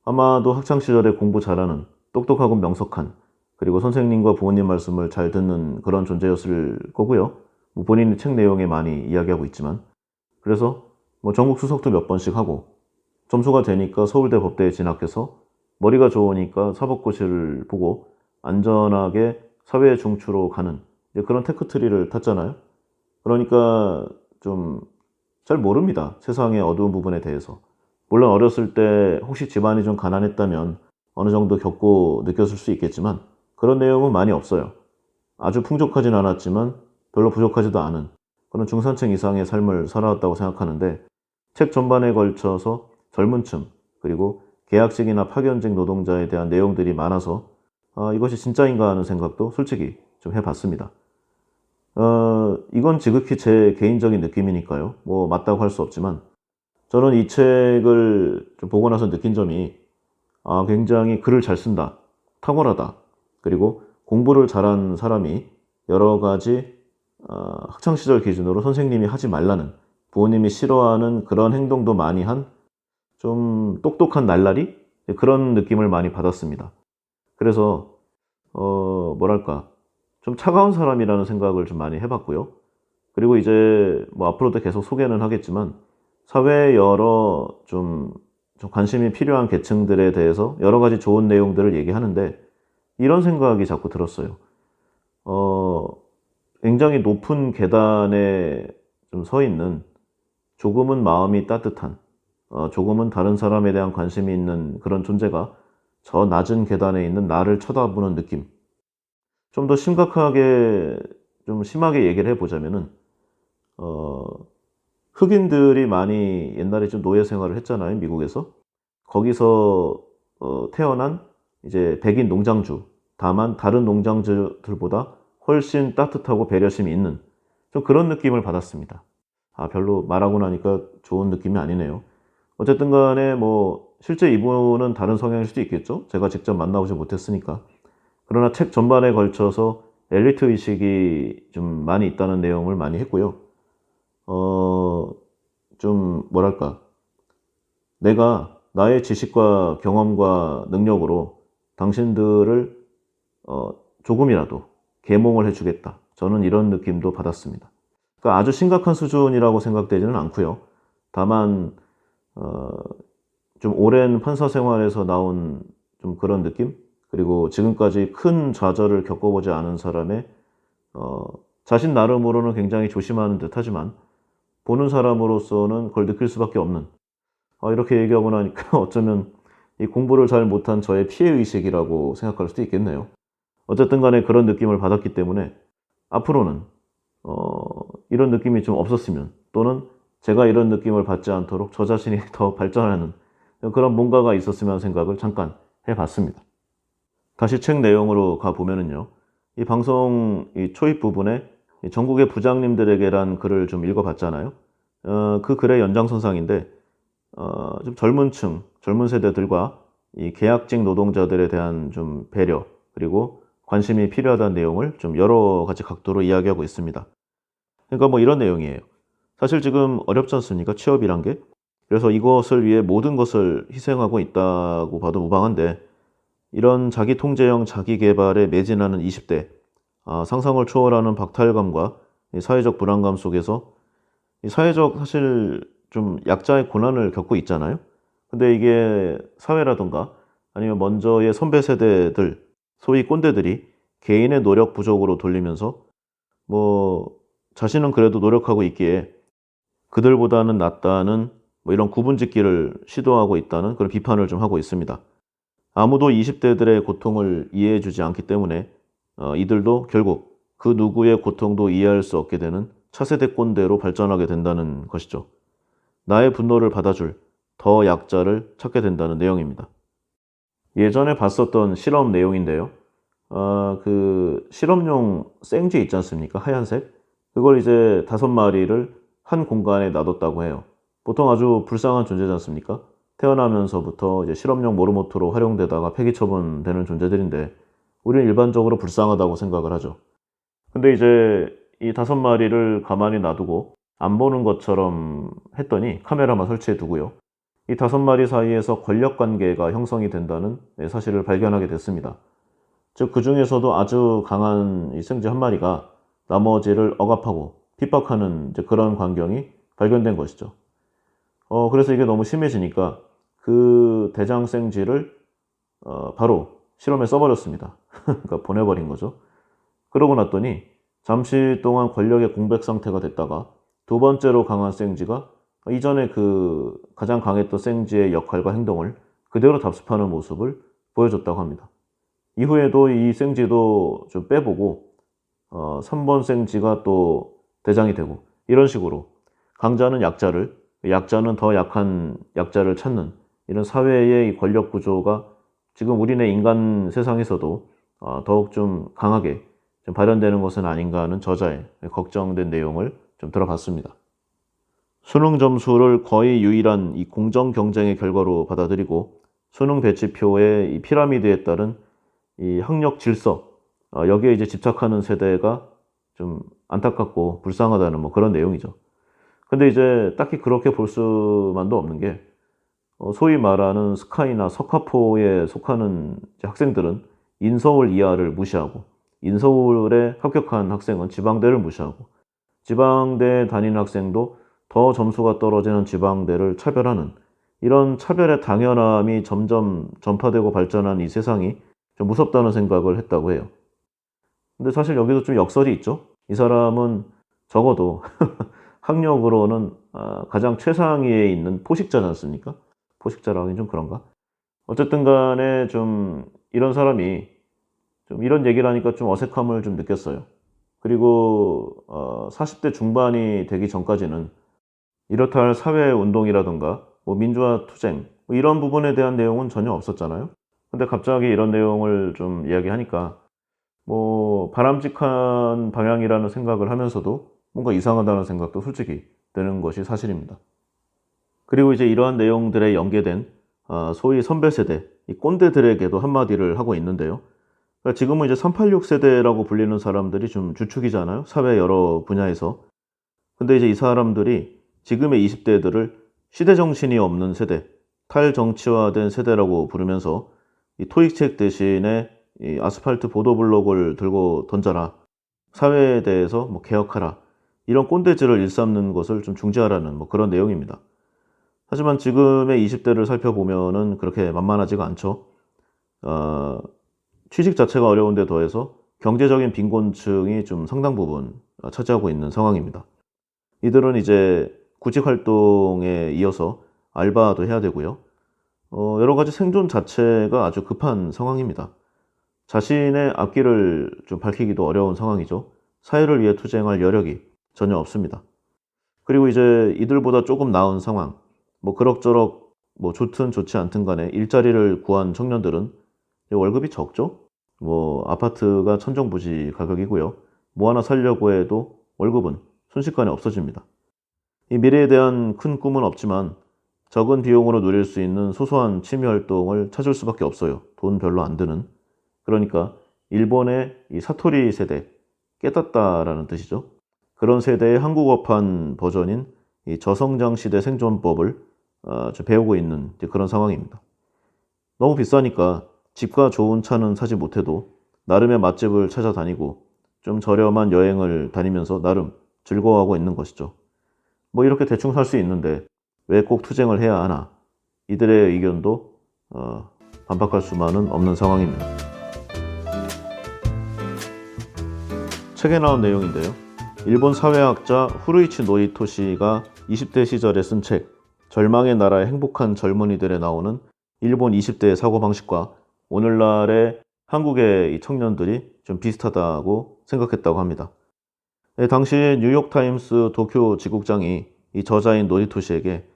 아마도 학창시절에 공부 잘하는 똑똑하고 명석한 그리고 선생님과 부모님 말씀을 잘 듣는 그런 존재였을 거고요. 뭐 본인이 책 내용에 많이 이야기하고 있지만 그래서 뭐 전국 수석도 몇 번씩 하고 점수가 되니까 서울대 법대에 진학해서 머리가 좋으니까 사법고시를 보고 안전하게 사회 중추로 가는 그런 테크트리를 탔잖아요. 그러니까 좀 잘 모릅니다. 세상의 어두운 부분에 대해서. 물론 어렸을 때 혹시 집안이 좀 가난했다면 어느 정도 겪고 느꼈을 수 있겠지만 그런 내용은 많이 없어요. 아주 풍족하진 않았지만 별로 부족하지도 않은 그런 중산층 이상의 삶을 살아왔다고 생각하는데 책 전반에 걸쳐서 젊은 층 그리고 계약직이나 파견직 노동자에 대한 내용들이 많아서 이것이 진짜인가 하는 생각도 솔직히 좀 해봤습니다. 이건 지극히 제 개인적인 느낌이니까요. 뭐 맞다고 할 수 없지만 저는 이 책을 좀 보고 나서 느낀 점이 굉장히 글을 잘 쓴다, 탁월하다, 그리고 공부를 잘한 사람이 여러 가지 학창시절 기준으로 선생님이 하지 말라는 부모님이 싫어하는 그런 행동도 많이 한 좀 똑똑한 날라리? 그런 느낌을 많이 받았습니다. 그래서 뭐랄까 좀 차가운 사람이라는 생각을 좀 많이 해봤고요. 그리고 이제 뭐 앞으로도 계속 소개는 하겠지만 사회의 여러 좀 관심이 필요한 계층들에 대해서 여러 가지 좋은 내용들을 얘기하는데 이런 생각이 자꾸 들었어요. 굉장히 높은 계단에 좀 서 있는 조금은 마음이 따뜻한 조금은 다른 사람에 대한 관심이 있는 그런 존재가 저 낮은 계단에 있는 나를 쳐다보는 느낌. 좀 더 심각하게 좀 심하게 얘기를 해 보자면은 어 흑인들이 많이 옛날에 좀 노예 생활을 했잖아요, 미국에서. 거기서 태어난 이제 백인 농장주. 다만 다른 농장주들보다 훨씬 따뜻하고 배려심이 있는 좀 그런 느낌을 받았습니다. 아, 별로 말하고 나니까 좋은 느낌이 아니네요. 어쨌든 간에 뭐 실제 이분은 다른 성향일 수도 있겠죠. 제가 직접 만나보지 못했으니까. 그러나 책 전반에 걸쳐서 엘리트 의식이 좀 많이 있다는 내용을 많이 했고요. 어 좀 뭐랄까, 내가 나의 지식과 경험과 능력으로 당신들을 조금이라도 계몽을 해 주겠다. 저는 이런 느낌도 받았습니다. 그러니까 아주 심각한 수준이라고 생각되지는 않고요. 다만 어 좀 오랜 판사 생활에서 나온 좀 그런 느낌? 그리고 지금까지 큰 좌절을 겪어보지 않은 사람의 어 자신 나름으로는 굉장히 조심하는 듯하지만 보는 사람으로서는 그걸 느낄 수밖에 없는, 이렇게 얘기하고 나니까 어쩌면 이 공부를 잘 못한 저의 피해 의식이라고 생각할 수도 있겠네요. 어쨌든 간에 그런 느낌을 받았기 때문에 앞으로는 어 이런 느낌이 좀 없었으면, 또는 제가 이런 느낌을 받지 않도록 저 자신이 더 발전하는 그런 뭔가가 있었으면 하는 생각을 잠깐 해 봤습니다. 다시 책 내용으로 가 보면은요. 이 방송 이 초입 부분에 이 전국의 부장님들에게란 글을 좀 읽어 봤잖아요. 그 글의 연장선상인데 좀 젊은 세대들과 이 계약직 노동자들에 대한 좀 배려, 그리고 관심이 필요하다는 내용을 좀 여러 가지 각도로 이야기하고 있습니다. 그러니까 뭐 이런 내용이에요. 사실 지금 어렵지 않습니까? 취업이란 게. 그래서 이것을 위해 모든 것을 희생하고 있다고 봐도 무방한데, 이런 자기 통제형 자기 계발에 매진하는 20대, 상상을 초월하는 박탈감과 이 사회적 불안감 속에서 이 사회적 사실 좀 약자의 고난을 겪고 있잖아요. 근데 이게 사회라든가 아니면 먼저의 선배 세대들, 소위 꼰대들이 개인의 노력 부족으로 돌리면서 뭐 자신은 그래도 노력하고 있기에 그들보다는 낫다는 뭐 이런 구분짓기를 시도하고 있다는 그런 비판을 좀 하고 있습니다. 아무도 20대들의 고통을 이해해 주지 않기 때문에 이들도 결국 그 누구의 고통도 이해할 수 없게 되는 차세대 꼰대로 발전하게 된다는 것이죠. 나의 분노를 받아줄 더 약자를 찾게 된다는 내용입니다. 예전에 봤었던 실험 내용인데요. 그 실험용 생쥐 있지 않습니까? 하얀색. 그걸 이제 5마리를 한 공간에 놔뒀다고 해요. 보통 아주 불쌍한 존재지 않습니까? 태어나면서부터 이제 실험용 모르모토로 활용되다가 폐기 처분되는 존재들인데 우리는 일반적으로 불쌍하다고 생각을 하죠. 근데 이제 이 5마리를 가만히 놔두고 안 보는 것처럼 했더니 카메라만 설치해 두고요. 이 5마리 사이에서 권력 관계가 형성이 된다는 사실을 발견하게 됐습니다. 즉 그중에서도 아주 강한 이 생쥐 한 마리가 나머지를 억압하고 핍박하는 이제 그런 광경이 발견된 것이죠. 그래서 이게 너무 심해지니까 그 대장 생쥐를 바로 실험에 써버렸습니다. 그러니까 보내버린 거죠. 그러고 났더니 잠시 동안 권력의 공백 상태가 됐다가 두 번째로 강한 생쥐가 이전에 그 가장 강했던 생쥐의 역할과 행동을 그대로 답습하는 모습을 보여줬다고 합니다. 이후에도 이 생쥐도 좀 빼보고 3번 생쥐가 또 대장이 되고, 이런 식으로 강자는 약자를, 약자는 더 약한 약자를 찾는 이런 사회의 이 권력 구조가 지금 우리네 인간 세상에서도 더욱 좀 강하게 좀 발현되는 것은 아닌가 하는 저자의 걱정된 내용을 좀 들어봤습니다. 수능 점수를 거의 유일한 이 공정 경쟁의 결과로 받아들이고 수능 배치표의 이 피라미드에 따른 이 학력 질서, 여기에 이제 집착하는 세대가 좀 안타깝고 불쌍하다는 뭐 그런 내용이죠. 근데 이제 딱히 그렇게 볼 수만도 없는 게 소위 말하는 스카이나 석가포에 속하는 이제 학생들은 인서울 이하를 무시하고, 인서울에 합격한 학생은 지방대를 무시하고, 지방대 다니는 학생도 더 점수가 떨어지는 지방대를 차별하는 이런 차별의 당연함이 점점 전파되고 발전한 이 세상이 좀 무섭다는 생각을 했다고 해요. 근데 사실 여기도 좀 역설이 있죠. 이 사람은 적어도 학력으로는 가장 최상위에 있는 포식자지 않습니까? 포식자라고 하긴 좀 그런가? 어쨌든 간에 좀 이런 사람이 좀 이런 얘기를 하니까 좀 어색함을 좀 느꼈어요. 그리고 40대 중반이 되기 전까지는 이렇다 할 사회운동이라든가 뭐 민주화 투쟁 뭐 이런 부분에 대한 내용은 전혀 없었잖아요. 근데 갑자기 이런 내용을 좀 이야기하니까 뭐 바람직한 방향이라는 생각을 하면서도 뭔가 이상하다는 생각도 솔직히 드는 것이 사실입니다. 그리고 이제 이러한 내용들에 연계된 소위 선배 세대, 이 꼰대들에게도 한마디를 하고 있는데요. 그러니까 지금은 이제 386 세대라고 불리는 사람들이 좀 주축이잖아요. 사회 여러 분야에서. 근데 이제 이 사람들이 지금의 20대들을 시대 정신이 없는 세대, 탈정치화된 세대라고 부르면서 이 토익책 대신에 이 아스팔트 보도블록을 들고 던져라. 사회에 대해서 뭐 개혁하라. 이런 꼰대질을 일삼는 것을 좀 중지하라는 뭐 그런 내용입니다. 하지만 지금의 20대를 살펴보면은 그렇게 만만하지가 않죠. 어, 취직 자체가 어려운데 더해서 경제적인 빈곤층이 좀 상당 부분 차지하고 있는 상황입니다. 이들은 이제 구직 활동에 이어서 알바도 해야 되고요. 여러 가지 생존 자체가 아주 급한 상황입니다. 자신의 앞길을 좀 밝히기도 어려운 상황이죠. 사회를 위해 투쟁할 여력이 전혀 없습니다. 그리고 이제 이들보다 조금 나은 상황, 뭐 그럭저럭 뭐 좋든 좋지 않든 간에 일자리를 구한 청년들은 월급이 적죠. 뭐 아파트가 천정부지 가격이고요. 뭐 하나 살려고 해도 월급은 순식간에 없어집니다. 이 미래에 대한 큰 꿈은 없지만 적은 비용으로 누릴 수 있는 소소한 취미 활동을 찾을 수밖에 없어요. 돈 별로 안 드는. 그러니까 일본의 이 사토리 세대, 깨닫다라는 뜻이죠. 그런 세대의 한국어판 버전인 이 저성장 시대 생존법을 좀 배우고 있는 이제 그런 상황입니다. 너무 비싸니까 집과 좋은 차는 사지 못해도 나름의 맛집을 찾아다니고 좀 저렴한 여행을 다니면서 나름 즐거워하고 있는 것이죠. 뭐 이렇게 대충 살 수 있는데 왜 꼭 투쟁을 해야 하나? 이들의 의견도 반박할 수만은 없는 상황입니다. 책에 나온 내용인데요. 일본 사회학자 후루이치 노리토시가 20대 시절에 쓴 책 절망의 나라의 행복한 젊은이들에 나오는 일본 20대의 사고방식과 오늘날의 한국의 청년들이 좀 비슷하다고 생각했다고 합니다. 당시 뉴욕타임스 도쿄 지국장이 이 저자인 노리토시에게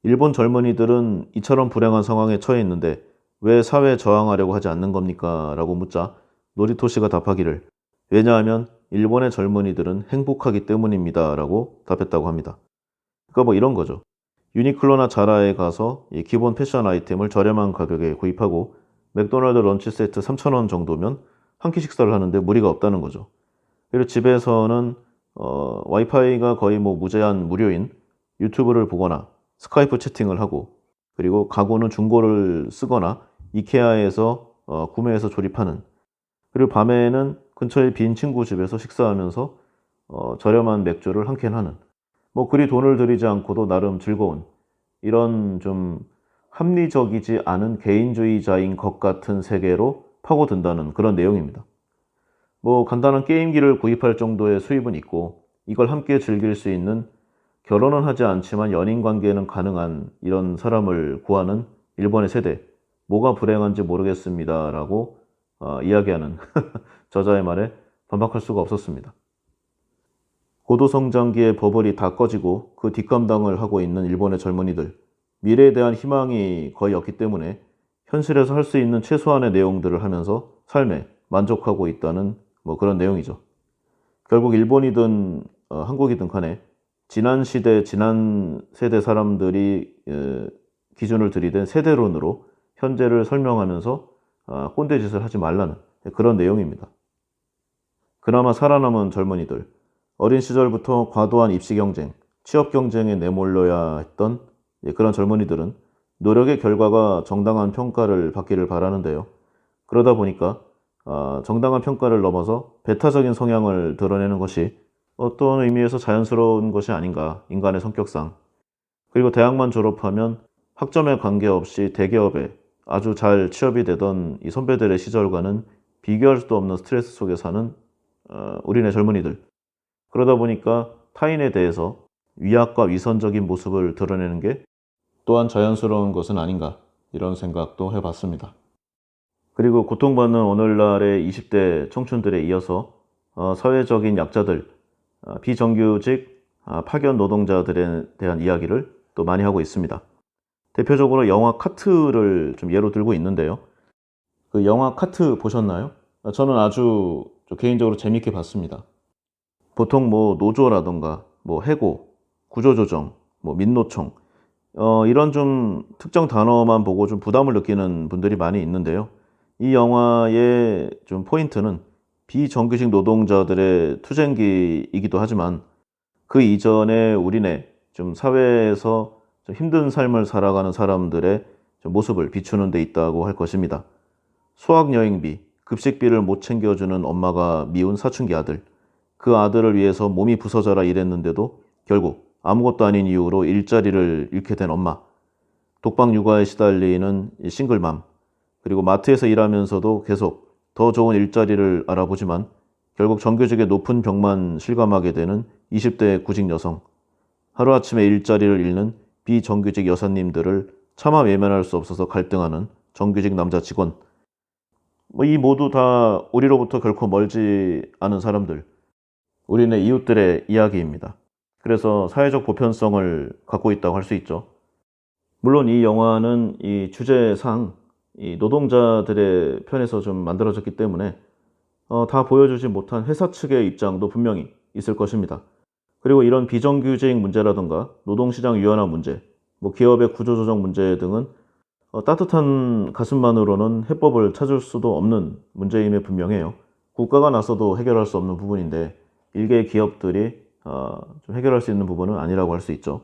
일본 젊은이들은 이처럼 불행한 상황에 처해 있는데 왜 사회에 저항하려고 하지 않는 겁니까? 라고 묻자 노리토시가 답하기를 왜냐하면 일본의 젊은이들은 행복하기 때문입니다. 라고 답했다고 합니다. 그러니까 뭐 이런 거죠. 유니클로나 자라에 가서 이 기본 패션 아이템을 저렴한 가격에 구입하고 맥도날드 런치 세트 3,000원 정도면 한 끼 식사를 하는데 무리가 없다는 거죠. 그리고 집에서는 와이파이가 거의 뭐 무제한 무료인 유튜브를 보거나 스카이프 채팅을 하고 그리고 가구는 중고를 쓰거나 이케아에서 구매해서 조립하는 그리고 밤에는 근처의 빈 친구 집에서 식사하면서 저렴한 맥주를 한 캔 하는 뭐 그리 돈을 들이지 않고도 나름 즐거운 이런 좀 합리적이지 않은 개인주의자인 것 같은 세계로 파고든다는 그런 내용입니다. 뭐 간단한 게임기를 구입할 정도의 수입은 있고 이걸 함께 즐길 수 있는 결혼은 하지 않지만 연인 관계는 가능한 이런 사람을 구하는 일본의 세대 뭐가 불행한지 모르겠습니다라고 이야기하는 저자의 말에 반박할 수가 없었습니다. 고도성장기의 버블이 다 꺼지고 그 뒷감당을 하고 있는 일본의 젊은이들 미래에 대한 희망이 거의 없기 때문에 현실에서 할 수 있는 최소한의 내용들을 하면서 삶에 만족하고 있다는 뭐 그런 내용이죠. 결국 일본이든 한국이든 간에 지난 시대, 지난 세대 사람들이 기준을 들이댄 세대론으로 현재를 설명하면서 꼰대짓을 하지 말라는 그런 내용입니다. 그나마 살아남은 젊은이들, 어린 시절부터 과도한 입시 경쟁, 취업 경쟁에 내몰려야 했던 그런 젊은이들은 노력의 결과가 정당한 평가를 받기를 바라는데요. 그러다 보니까 정당한 평가를 넘어서 배타적인 성향을 드러내는 것이 어떤 의미에서 자연스러운 것이 아닌가, 인간의 성격상. 그리고 대학만 졸업하면 학점에 관계없이 대기업에 아주 잘 취업이 되던 이 선배들의 시절과는 비교할 수도 없는 스트레스 속에 사는 우리네 젊은이들. 그러다 보니까 타인에 대해서 위압과 위선적인 모습을 드러내는 게 또한 자연스러운 것은 아닌가 이런 생각도 해봤습니다. 그리고 고통받는 오늘날의 20대 청춘들에 이어서 사회적인 약자들, 비정규직 파견 노동자들에 대한 이야기를 또 많이 하고 있습니다. 대표적으로 영화 카트를 좀 예로 들고 있는데요. 그 영화 카트 보셨나요? 저는 아주 개인적으로 재밌게 봤습니다. 보통 뭐 노조라던가 뭐 해고, 구조조정, 뭐 민노총 이런 좀 특정 단어만 보고 좀 부담을 느끼는 분들이 많이 있는데요. 이 영화의 좀 포인트는 비정규직 노동자들의 투쟁기이기도 하지만 그 이전에 우리네 좀 사회에서 좀 힘든 삶을 살아가는 사람들의 좀 모습을 비추는 데 있다고 할 것입니다. 수학여행비, 급식비를 못 챙겨주는 엄마가 미운 사춘기 아들, 그 아들을 위해서 몸이 부서져라 일했는데도 결국 아무것도 아닌 이유로 일자리를 잃게 된 엄마, 독박 육아에 시달리는 싱글맘, 그리고 마트에서 일하면서도 계속 더 좋은 일자리를 알아보지만 결국 정규직의 높은 벽만 실감하게 되는 20대 구직 여성, 하루아침에 일자리를 잃는 비정규직 여사님들을 차마 외면할 수 없어서 갈등하는 정규직 남자 직원, 이 모두 다 우리로부터 결코 멀지 않은 사람들, 우리네 이웃들의 이야기입니다. 그래서 사회적 보편성을 갖고 있다고 할 수 있죠. 물론 이 영화는 이 주제상 이 노동자들의 편에서 좀 만들어졌기 때문에 다 보여주지 못한 회사 측의 입장도 분명히 있을 것입니다. 그리고 이런 비정규직 문제라든가 노동시장 유연화 문제, 뭐 기업의 구조조정 문제 등은 따뜻한 가슴만으로는 해법을 찾을 수도 없는 문제임에 분명해요. 국가가 나서도 해결할 수 없는 부분인데 일개 기업들이 좀 해결할 수 있는 부분은 아니라고 할 수 있죠.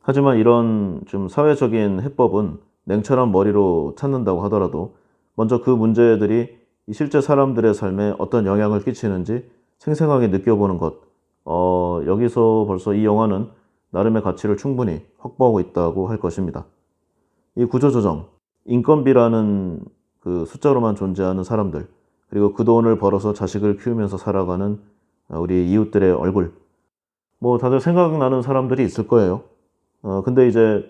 하지만 이런 좀 사회적인 해법은 냉철한 머리로 찾는다고 하더라도 먼저 그 문제들이 실제 사람들의 삶에 어떤 영향을 끼치는지 생생하게 느껴보는 것, 여기서 벌써 이 영화는 나름의 가치를 충분히 확보하고 있다고 할 것입니다. 이 구조조정, 인건비라는 그 숫자로만 존재하는 사람들, 그리고 그 돈을 벌어서 자식을 키우면서 살아가는 우리 이웃들의 얼굴, 뭐 다들 생각나는 사람들이 있을 거예요. 근데 이제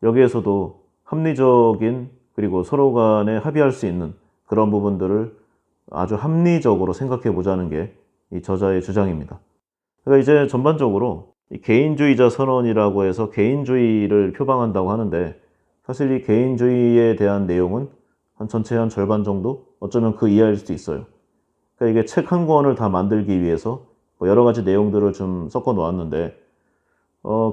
여기에서도 합리적인 그리고 서로 간에 합의할 수 있는 그런 부분들을 아주 합리적으로 생각해 보자는 게 이 저자의 주장입니다. 그러니까 이제 전반적으로 이 개인주의자 선언이라고 해서 개인주의를 표방한다고 하는데 사실 이 개인주의에 대한 내용은 한 전체의 한 절반 정도 어쩌면 그 이하일 수도 있어요. 그러니까 이게 책 한 권을 다 만들기 위해서 뭐 여러 가지 내용들을 좀 섞어 놓았는데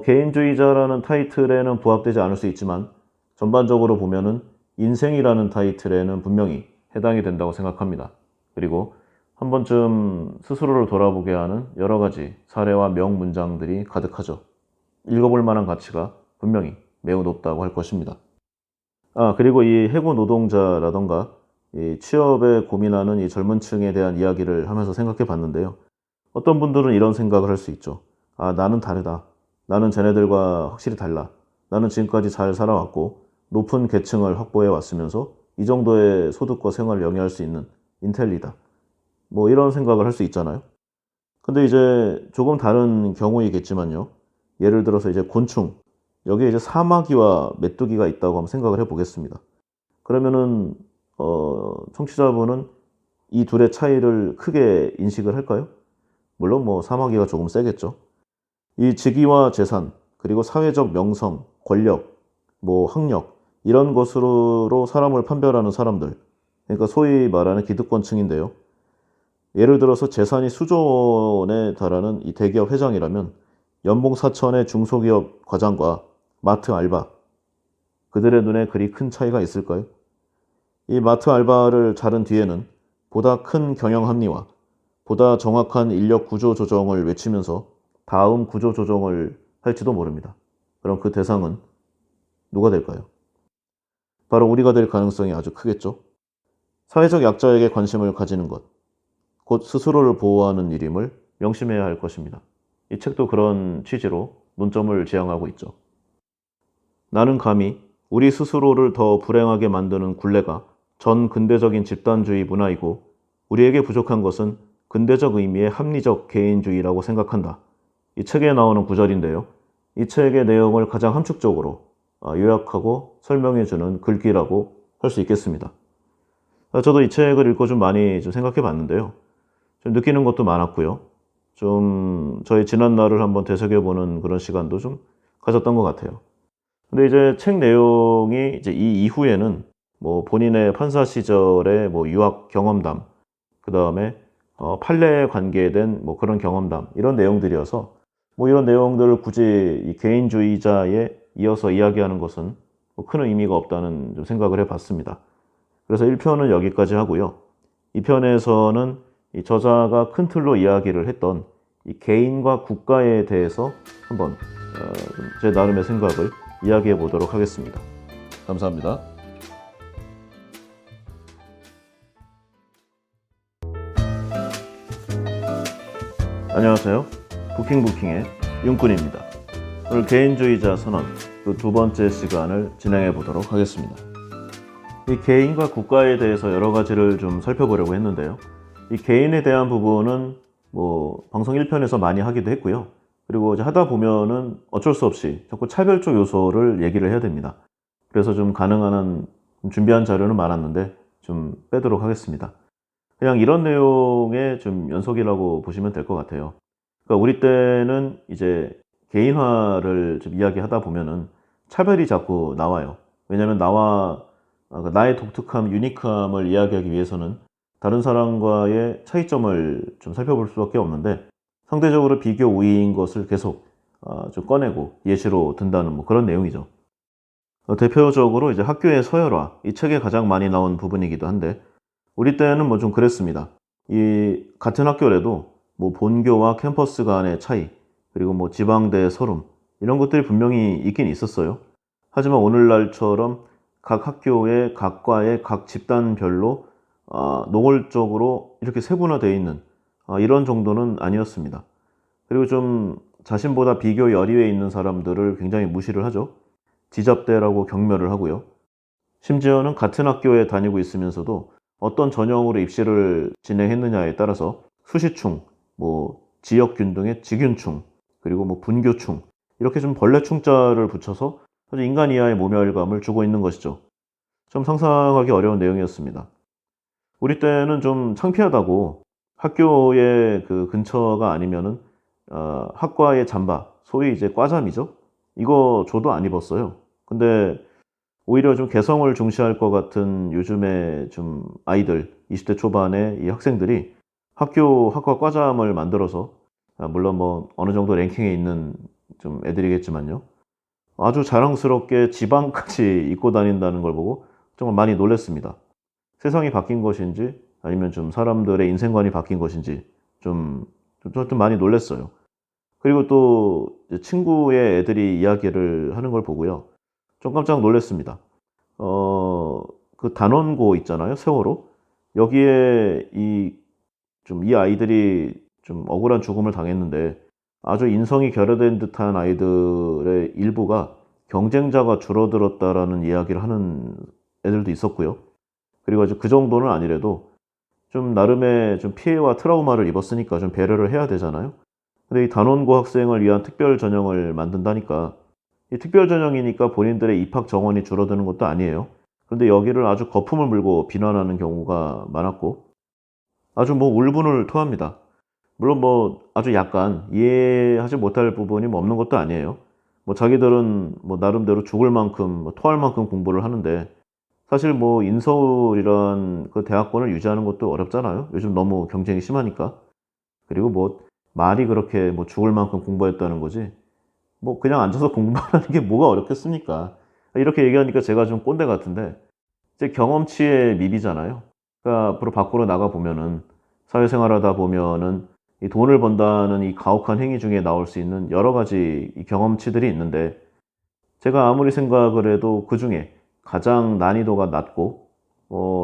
개인주의자라는 타이틀에는 부합되지 않을 수 있지만 전반적으로 보면은 인생이라는 타이틀에는 분명히 해당이 된다고 생각합니다. 그리고 한 번쯤 스스로를 돌아보게 하는 여러 가지 사례와 명문장들이 가득하죠. 읽어볼 만한 가치가 분명히 매우 높다고 할 것입니다. 그리고 이 해고 노동자라던가 이 취업에 고민하는 이 젊은 층에 대한 이야기를 하면서 생각해 봤는데요. 어떤 분들은 이런 생각을 할 수 있죠. 나는 다르다. 나는 쟤네들과 확실히 달라. 나는 지금까지 잘 살아왔고 높은 계층을 확보해 왔으면서 이 정도의 소득과 생활을 영위할 수 있는 인텔리다. 뭐 이런 생각을 할 수 있잖아요. 근데 이제 조금 다른 경우이겠지만요. 예를 들어서 이제 곤충, 여기에 이제 사마귀와 메뚜기가 있다고 한번 생각을 해보겠습니다. 그러면은 청취자분은 이 둘의 차이를 크게 인식을 할까요? 물론 뭐 사마귀가 조금 세겠죠. 이 직위와 재산, 그리고 사회적 명성, 권력, 뭐 학력 이런 것으로 사람을 판별하는 사람들, 그러니까 소위 말하는 기득권층인데요. 예를 들어서 재산이 수조 원에 달하는 이 대기업 회장이라면 연봉 4천의 중소기업 과장과 마트 알바, 그들의 눈에 그리 큰 차이가 있을까요? 이 마트 알바를 자른 뒤에는 보다 큰 경영 합리화, 보다 정확한 인력 구조 조정을 외치면서 다음 구조 조정을 할지도 모릅니다. 그럼 그 대상은 누가 될까요? 바로 우리가 될 가능성이 아주 크겠죠. 사회적 약자에게 관심을 가지는 것, 곧 스스로를 보호하는 일임을 명심해야 할 것입니다. 이 책도 그런 취지로 논점을 지향하고 있죠. 나는 감히 우리 스스로를 더 불행하게 만드는 굴레가 전 근대적인 집단주의 문화이고 우리에게 부족한 것은 근대적 의미의 합리적 개인주의라고 생각한다. 이 책에 나오는 구절인데요. 이 책의 내용을 가장 함축적으로 요약하고 설명해주는 글귀라고 할 수 있겠습니다. 저도 이 책을 읽고 좀 많이 좀 생각해 봤는데요. 좀 느끼는 것도 많았고요. 좀 저의 지난 날을 한번 되새겨보는 그런 시간도 좀 가졌던 것 같아요. 근데 이제 책 내용이 이제 이 이후에는 뭐 본인의 판사 시절의 뭐 유학 경험담, 그다음에 판례에 관계된 뭐 그런 경험담 이런 내용들이어서 뭐 이런 내용들을 굳이 이 개인주의자에 이어서 이야기하는 것은 뭐 큰 의미가 없다는 좀 생각을 해 봤습니다. 그래서 1편은 여기까지 하고요. 2편에서는 이 저자가 큰 틀로 이야기를 했던 이 개인과 국가에 대해서 한번 제 나름의 생각을 이야기해 보도록 하겠습니다. 감사합니다. 안녕하세요. 부킹부킹의 윤꾼입니다. 오늘 개인주의자 선언 그 두 번째 시간을 진행해 보도록 하겠습니다. 이 개인과 국가에 대해서 여러 가지를 좀 살펴보려고 했는데요. 이 개인에 대한 부분은 뭐 방송 1편에서 많이 하기도 했고요. 그리고 이제 하다 보면은 어쩔 수 없이 자꾸 차별적 요소를 얘기를 해야 됩니다. 그래서 좀 가능한 한 준비한 자료는 많았는데 좀 빼도록 하겠습니다. 그냥 이런 내용의 좀 연속이라고 보시면 될 것 같아요. 그러니까 우리 때는 이제 개인화를 좀 이야기하다 보면은 차별이 자꾸 나와요. 왜냐하면 나의 독특함, 유니크함을 이야기하기 위해서는 다른 사람과의 차이점을 좀 살펴볼 수밖에 없는데 상대적으로 비교 우위인 것을 계속 좀 꺼내고 예시로 든다는 뭐 그런 내용이죠. 대표적으로 이제 학교의 서열화, 이 책에 가장 많이 나온 부분이기도 한데 우리 때는 뭐 좀 그랬습니다. 이 같은 학교라도 뭐 본교와 캠퍼스 간의 차이, 그리고 뭐 지방대 서름 이런 것들이 분명히 있긴 있었어요. 하지만 오늘날처럼 각 학교의 각 과의 각 집단별로 노골적으로 이렇게 세분화되어 있는 이런 정도는 아니었습니다. 그리고 좀 자신보다 비교 열의에 있는 사람들을 굉장히 무시를 하죠. 지잡대라고 경멸을 하고요. 심지어는 같은 학교에 다니고 있으면서도 어떤 전형으로 입시를 진행했느냐에 따라서 수시충, 뭐 지역균 등의 지균충, 그리고 뭐 분교충 이렇게 좀 벌레충자를 붙여서 아주 인간 이하의 모멸감을 주고 있는 것이죠. 좀 상상하기 어려운 내용이었습니다. 우리 때는 좀 창피하다고 학교의 그 근처가 아니면은 학과의 잠바, 소위 이제 과잠이죠. 이거 저도 안 입었어요. 근데 오히려 좀 개성을 중시할 것 같은 요즘의 좀 아이들, 20대 초반의 이 학생들이 학과 과잠을 만들어서 물론 뭐 어느 정도 랭킹에 있는 좀 애들이겠지만요. 아주 자랑스럽게 지방까지 입고 다닌다는 걸 보고 정말 많이 놀랐습니다. 세상이 바뀐 것인지 아니면 좀 사람들의 인생관이 바뀐 것인지 좀 많이 놀랐어요. 그리고 또 친구의 애들이 이야기를 하는 걸 보고요. 좀 깜짝 놀랐습니다. 그 단원고 있잖아요. 세월호. 여기에 이 아이들이 좀 억울한 죽음을 당했는데 아주 인성이 결여된 듯한 아이들의 일부가 경쟁자가 줄어들었다라는 이야기를 하는 애들도 있었고요. 그리고 아주 그 정도는 아니래도 좀 나름의 좀 피해와 트라우마를 입었으니까 좀 배려를 해야 되잖아요. 근데 이 단원고 학생을 위한 특별 전형을 만든다니까 이 특별 전형이니까 본인들의 입학 정원이 줄어드는 것도 아니에요. 그런데 여기를 아주 거품을 물고 비난하는 경우가 많았고 아주 뭐 울분을 토합니다. 물론 뭐 아주 약간 이해하지 못할 부분이 뭐 없는 것도 아니에요. 뭐 자기들은 뭐 나름대로 죽을 만큼 뭐 토할 만큼 공부를 하는데 사실 뭐 인서울이란 그 대학권을 유지하는 것도 어렵잖아요. 요즘 너무 경쟁이 심하니까. 그리고 뭐 말이 그렇게 뭐 죽을 만큼 공부했다는 거지. 뭐 그냥 앉아서 공부하는 게 뭐가 어렵겠습니까? 이렇게 얘기하니까 제가 좀 꼰대 같은데 제 경험치의 밉이잖아요. 그러니까 앞으로 밖으로 나가 보면은 사회생활하다 보면은 이 돈을 번다는 이 가혹한 행위 중에 나올 수 있는 여러 가지 이 경험치들이 있는데 제가 아무리 생각을 해도 그중에 가장 난이도가 낮고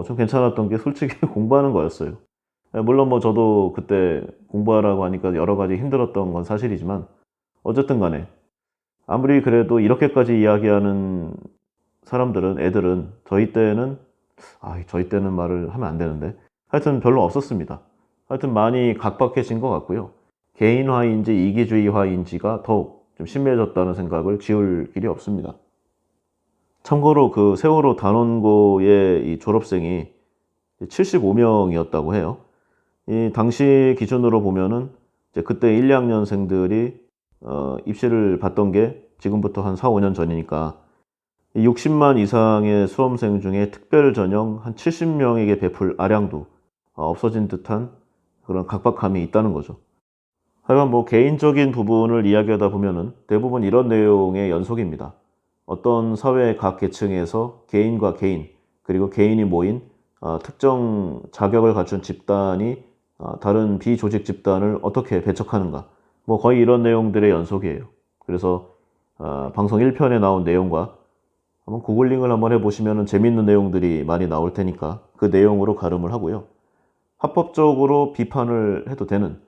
좀 괜찮았던 게 솔직히 공부하는 거였어요. 물론 뭐 저도 그때 공부하라고 하니까 여러 가지 힘들었던 건 사실이지만 어쨌든 간에 아무리 그래도 이렇게까지 이야기하는 사람들은 애들은 저희 때는 말을 하면 안 되는데 하여튼 별로 없었습니다. 하여튼 많이 각박해진 것 같고요. 개인화인지 이기주의화인지가 더욱 좀 심해졌다는 생각을 지울 길이 없습니다. 참고로 그 세월호 단원고의 이 졸업생이 75명이었다고 해요. 이 당시 기준으로 보면은 이제 그때 1, 2학년생들이 입시를 봤던 게 지금부터 한 4, 5년 전이니까 60만 이상의 수험생 중에 특별 전형 한 70명에게 베풀 아량도 없어진 듯한 그런 각박함이 있다는 거죠. 하여간 뭐 개인적인 부분을 이야기하다 보면은 대부분 이런 내용의 연속입니다. 어떤 사회 각 계층에서 개인과 개인, 그리고 개인이 모인 특정 자격을 갖춘 집단이 다른 비조직 집단을 어떻게 배척하는가. 뭐 거의 이런 내용들의 연속이에요. 그래서 방송 1편에 나온 내용과 한번 구글링을 한번 해보시면 재밌는 내용들이 많이 나올 테니까 그 내용으로 가름을 하고요. 합법적으로 비판을 해도 되는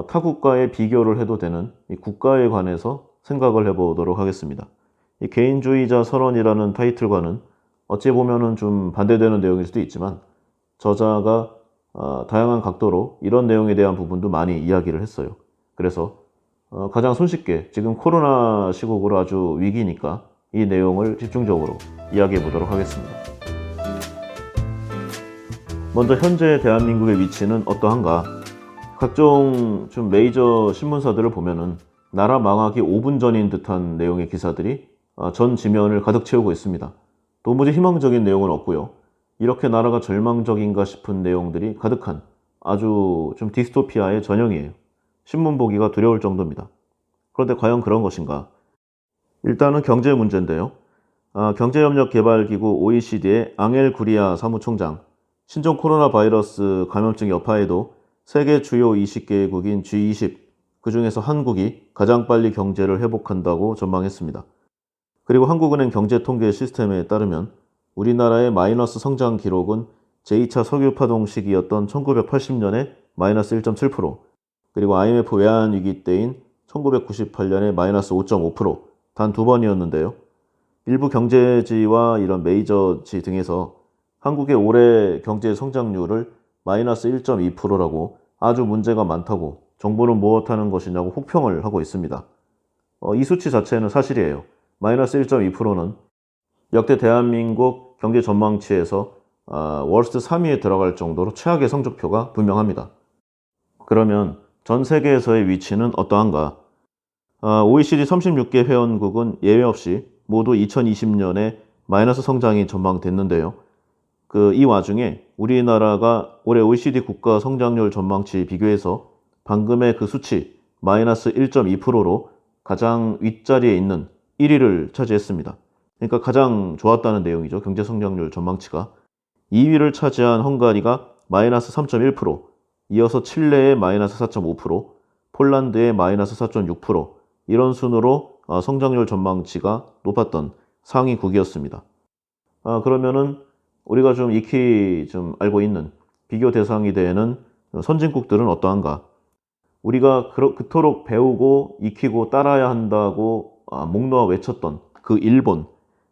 타 국가에 비교를 해도 되는 이 국가에 관해서 생각을 해보도록 하겠습니다. 이 개인주의자 선언이라는 타이틀과는 어찌 보면은 좀 반대되는 내용일 수도 있지만 저자가 다양한 각도로 이런 내용에 대한 부분도 많이 이야기를 했어요. 그래서 가장 손쉽게 지금 코로나 시국으로 아주 위기니까 이 내용을 집중적으로 이야기해 보도록 하겠습니다. 먼저 현재 대한민국의 위치는 어떠한가? 각종 좀 메이저 신문사들을 보면은 나라 망하기 5분 전인 듯한 내용의 기사들이 전 지면을 가득 채우고 있습니다. 도무지 희망적인 내용은 없고요. 이렇게 나라가 절망적인가 싶은 내용들이 가득한 아주 좀 디스토피아의 전형이에요. 신문 보기가 두려울 정도입니다. 그런데 과연 그런 것인가? 일단은 경제 문제인데요. 경제협력개발기구 OECD의 앙헬 구리아 사무총장, 신종 코로나 바이러스 감염증 여파에도 세계 주요 20개국인 G20, 그 중에서 한국이 가장 빨리 경제를 회복한다고 전망했습니다. 그리고 한국은행 경제통계 시스템에 따르면 우리나라의 마이너스 성장 기록은 제2차 석유파동 시기였던 1980년에 마이너스 1.7%, 그리고 IMF 외환위기 때인 1998년에 마이너스 5.5%, 단 두 번이었는데요. 일부 경제지와 이런 메이저지 등에서 한국의 올해 경제 성장률을 마이너스 1.2%라고 아주 문제가 많다고 정부는 무엇하는 것이냐고 혹평을 하고 있습니다. 이 수치 자체는 사실이에요. 마이너스 1.2%는 역대 대한민국 경제 전망치에서 월스트 3위에 들어갈 정도로 최악의 성적표가 분명합니다. 그러면 전 세계에서의 위치는 어떠한가? OECD 36개 회원국은 예외 없이 모두 2020년에 마이너스 성장이 전망됐는데요. 이 와중에 우리나라가 올해 OECD 국가 성장률 전망치 비교해서 방금의 그 수치 마이너스 1.2%로 가장 윗자리에 있는 1위를 차지했습니다. 그러니까 가장 좋았다는 내용이죠. 경제 성장률 전망치가. 2위를 차지한 헝가리가 마이너스 3.1%, 이어서 칠레의 마이너스 4.5%, 폴란드의 마이너스 4.6%, 이런 순으로 성장률 전망치가 높았던 상위국이었습니다. 그러면은 우리가 좀 익히 좀 알고 있는 비교 대상이 되는 선진국들은 어떠한가? 우리가 그토록 배우고 익히고 따라야 한다고 목 놓아 외쳤던 그 일본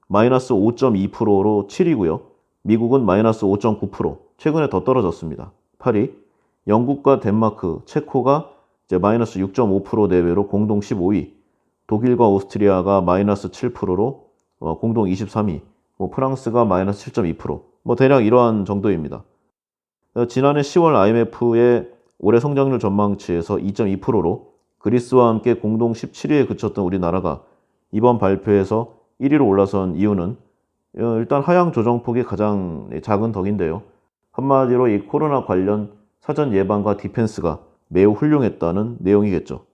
마이너스 5.2%로 7위고요. 미국은 마이너스 5.9%, 최근에 더 떨어졌습니다. 8위. 영국과 덴마크, 체코가 이제 마이너스 6.5% 내외로 공동 15위. 독일과 오스트리아가 마이너스 7%로 공동 23위. 프랑스가 마이너스 7.2%. 대략 이러한 정도입니다. 지난해 10월 IMF의 올해 성장률 전망치에서 2.2%로 그리스와 함께 공동 17위에 그쳤던 우리나라가 이번 발표에서 1위로 올라선 이유는 일단 하향 조정폭이 가장 작은 덕인데요. 한마디로 이 코로나 관련 사전 예방과 디펜스가 매우 훌륭했다는 내용이겠죠.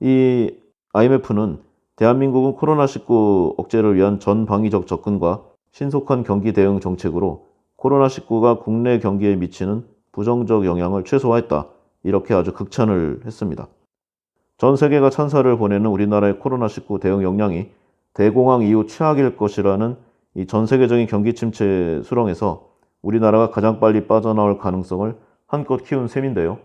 이 IMF는 대한민국은 코로나19 억제를 위한 전 방위적 접근과 신속한 경기 대응 정책으로 코로나19가 국내 경기에 미치는 부정적 영향을 최소화했다. 이렇게 아주 극찬을 했습니다. 전 세계가 찬사를 보내는 우리나라의 코로나19 대응 역량이 대공황 이후 최악일 것이라는 이 전 세계적인 경기 침체 수렁에서 우리나라가 가장 빨리 빠져나올 가능성을 한껏 키운 셈인데요.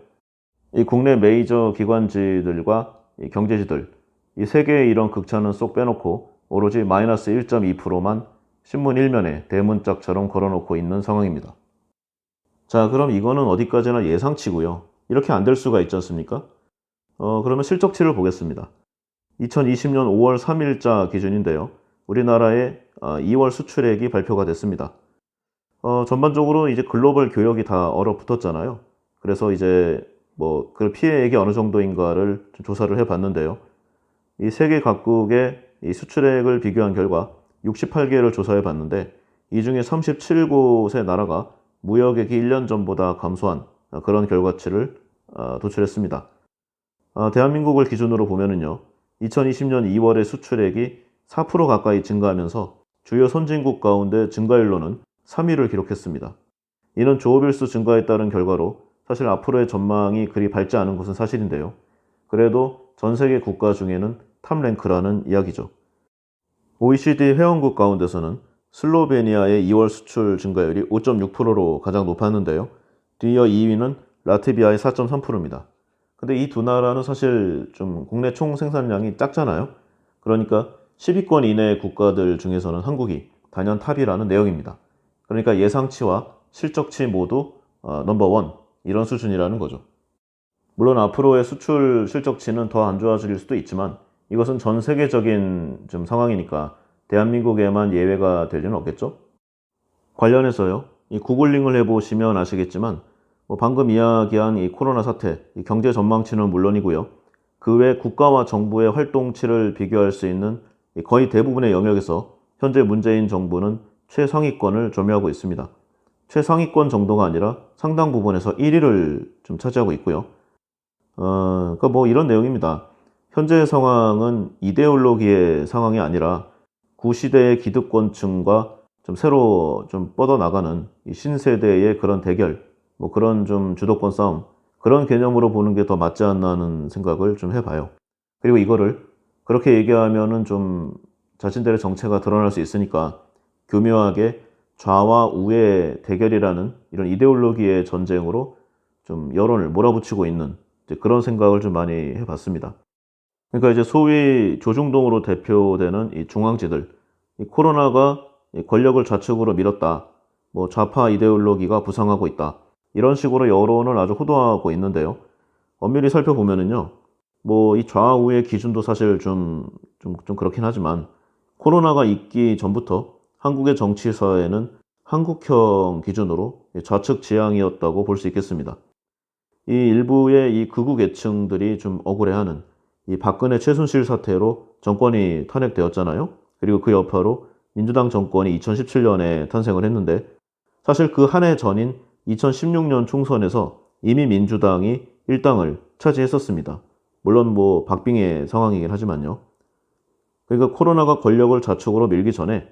이 국내 메이저 기관지들과 이 경제지들, 이 세 개의 이런 극찬은 쏙 빼놓고 오로지 마이너스 1.2%만 신문 1면에 대문짝처럼 걸어놓고 있는 상황입니다. 자, 그럼 이거는 어디까지나 예상치고요. 이렇게 안 될 수가 있지 않습니까? 그러면 실적치를 보겠습니다. 2020년 5월 3일자 기준인데요. 우리나라의 2월 수출액이 발표가 됐습니다. 전반적으로 이제 글로벌 교역이 다 얼어붙었잖아요. 그래서 이제 뭐 그 피해액이 어느 정도인가를 좀 조사를 해 봤는데요. 이 세계 각국의 이 수출액을 비교한 결과 68개를 조사해 봤는데 이 중에 37곳의 나라가 무역액이 1년 전보다 감소한 그런 결과치를 도출했습니다. 대한민국을 기준으로 보면은요, 2020년 2월에 수출액이 4% 가까이 증가하면서 주요 선진국 가운데 증가율로는 3위를 기록했습니다. 이는 조업일수 증가에 따른 결과로 사실 앞으로의 전망이 그리 밝지 않은 것은 사실인데요. 그래도 전 세계 국가 중에는 탑 랭크라는 이야기죠. OECD 회원국 가운데서는 슬로베니아의 2월 수출 증가율이 5.6%로 가장 높았는데요. 뒤이어 2위는 라트비아의 4.3%입니다. 근데 이 두 나라는 사실 좀 국내 총 생산량이 작잖아요. 그러니까 10위권 이내의 국가들 중에서는 한국이 단연 탑이라는 내용입니다. 그러니까 예상치와 실적치 모두 넘버원 이런 수준이라는 거죠. 물론 앞으로의 수출 실적치는 더 안 좋아질 수도 있지만 이것은 전 세계적인 좀 상황이니까 대한민국에만 예외가 될 리는 없겠죠? 관련해서요. 이 구글링을 해보시면 아시겠지만 방금 이야기한 이 코로나 사태, 이 경제 전망치는 물론이고요. 그 외 국가와 정부의 활동치를 비교할 수 있는 거의 대부분의 영역에서 현재 문재인 정부는 최상위권을 점유하고 있습니다. 최상위권 정도가 아니라 상당 부분에서 1위를 좀 차지하고 있고요. 그러니까 뭐 이런 내용입니다. 현재의 상황은 이데올로기의 상황이 아니라 구시대의 기득권층과 좀 새로 좀 뻗어나가는 이 신세대의 그런 대결, 뭐 그런 좀 주도권 싸움, 그런 개념으로 보는 게 더 맞지 않나 하는 생각을 좀 해봐요. 그리고 이거를 그렇게 얘기하면은 좀 자신들의 정체가 드러날 수 있으니까 교묘하게 좌와 우의 대결이라는 이런 이데올로기의 전쟁으로 좀 여론을 몰아붙이고 있는 그런 생각을 좀 많이 해봤습니다. 그러니까 이제 소위 조중동으로 대표되는 이 중앙지들, 이 코로나가 이 권력을 좌측으로 밀었다. 뭐 좌파 이데올로기가 부상하고 있다. 이런 식으로 여론을 아주 호도하고 있는데요. 엄밀히 살펴보면은요, 뭐 이 좌우의 기준도 사실 좀 그렇긴 하지만 코로나가 있기 전부터 한국의 정치사에는 한국형 기준으로 좌측 지향이었다고 볼 수 있겠습니다. 이 일부의 이 극우 계층들이 좀 억울해하는 이 박근혜 최순실 사태로 정권이 탄핵되었잖아요. 그리고 그 여파로 민주당 정권이 2017년에 탄생을 했는데 사실 그 한 해 전인 2016년 총선에서 이미 민주당이 일당을 차지했었습니다. 물론 뭐 박빙의 상황이긴 하지만요. 그러니까 코로나가 권력을 좌측으로 밀기 전에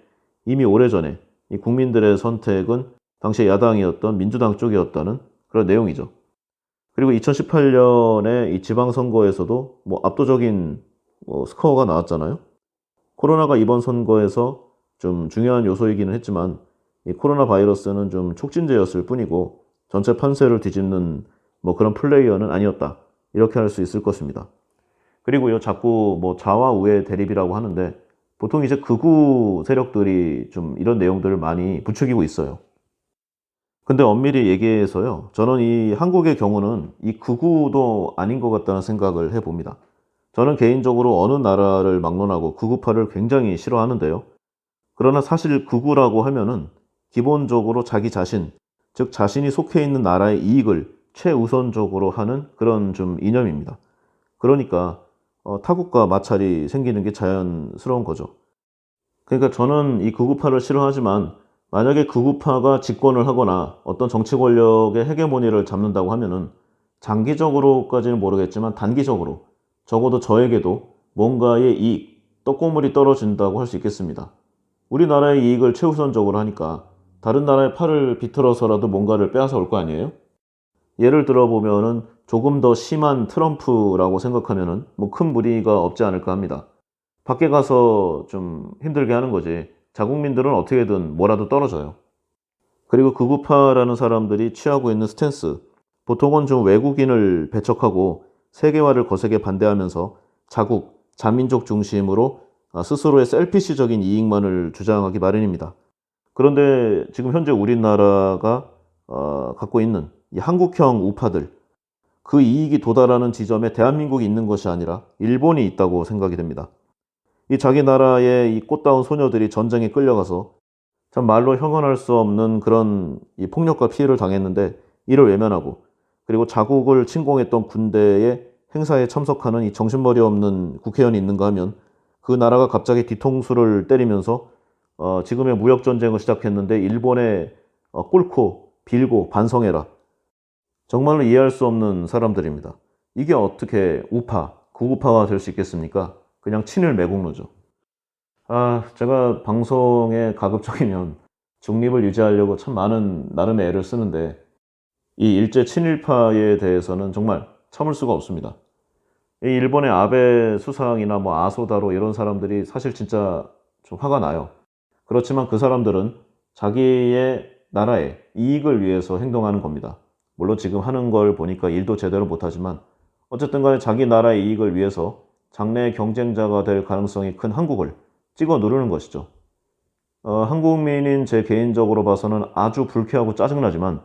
이미 오래전에 이 국민들의 선택은 당시 야당이었던 민주당 쪽이었다는 그런 내용이죠. 그리고 2018년에 이 지방선거에서도 뭐 압도적인 스코어가 나왔잖아요. 코로나가 이번 선거에서 좀 중요한 요소이기는 했지만 이 코로나 바이러스는 좀 촉진제였을 뿐이고 전체 판세를 뒤집는 뭐 그런 플레이어는 아니었다. 이렇게 할 수 있을 것입니다. 그리고요, 자꾸 뭐 좌와 우의 대립이라고 하는데 보통 이제 극우 세력들이 좀 이런 내용들을 많이 부추기고 있어요. 근데 엄밀히 얘기해서요, 저는 이 한국의 경우는 이 극우도 아닌 것 같다는 생각을 해봅니다. 저는 개인적으로 어느 나라를 막론하고 극우파를 굉장히 싫어하는데요. 그러나 사실 극우라고 하면은 기본적으로 자기 자신, 즉 자신이 속해 있는 나라의 이익을 최우선적으로 하는 그런 좀 이념입니다. 그러니까 타국과 마찰이 생기는 게 자연스러운 거죠. 그러니까 저는 이 극우파를 싫어하지만 만약에 극우파가 집권을 하거나 어떤 정치 권력의 헤게모니를 잡는다고 하면은 장기적으로까지는 모르겠지만 단기적으로 적어도 저에게도 뭔가의 이익, 떡고물이 떨어진다고 할 수 있겠습니다. 우리나라의 이익을 최우선적으로 하니까 다른 나라의 팔을 비틀어서라도 뭔가를 빼앗아 올 거 아니에요? 예를 들어 보면은 조금 더 심한 트럼프라고 생각하면은 뭐 큰 무리가 없지 않을까 합니다. 밖에 가서 좀 힘들게 하는 거지. 자국민들은 어떻게든 뭐라도 떨어져요. 그리고 극우파라는 사람들이 취하고 있는 스탠스, 보통은 좀 외국인을 배척하고 세계화를 거세게 반대하면서 자국, 자민족 중심으로 스스로의 셀피시적인 이익만을 주장하기 마련입니다. 그런데 지금 현재 우리나라가 갖고 있는 이 한국형 우파들, 그 이익이 도달하는 지점에 대한민국이 있는 것이 아니라 일본이 있다고 생각이 됩니다. 이 자기 나라의 이 꽃다운 소녀들이 전쟁에 끌려가서 참 말로 형언할 수 없는 그런 이 폭력과 피해를 당했는데 이를 외면하고, 그리고 자국을 침공했던 군대의 행사에 참석하는 이 정신머리 없는 국회의원이 있는가 하면, 그 나라가 갑자기 뒤통수를 때리면서 지금의 무역 전쟁을 시작했는데 일본에 꿇고 빌고 반성해라. 정말로 이해할 수 없는 사람들입니다. 이게 어떻게 우파, 구구파가 될 수 있겠습니까? 그냥 친일 매국노죠. 제가 방송에 가급적이면 중립을 유지하려고 참 많은 나름의 애를 쓰는데, 이 일제 친일파에 대해서는 정말 참을 수가 없습니다. 이 일본의 아베 수상이나 뭐 아소다로 이런 사람들이 사실 진짜 좀 화가 나요. 그렇지만 그 사람들은 자기의 나라의 이익을 위해서 행동하는 겁니다. 물론 지금 하는 걸 보니까 일도 제대로 못하지만 어쨌든 간에 자기 나라의 이익을 위해서 장래의 경쟁자가 될 가능성이 큰 한국을 찍어 누르는 것이죠. 한국민인 제 개인적으로 봐서는 아주 불쾌하고 짜증나지만,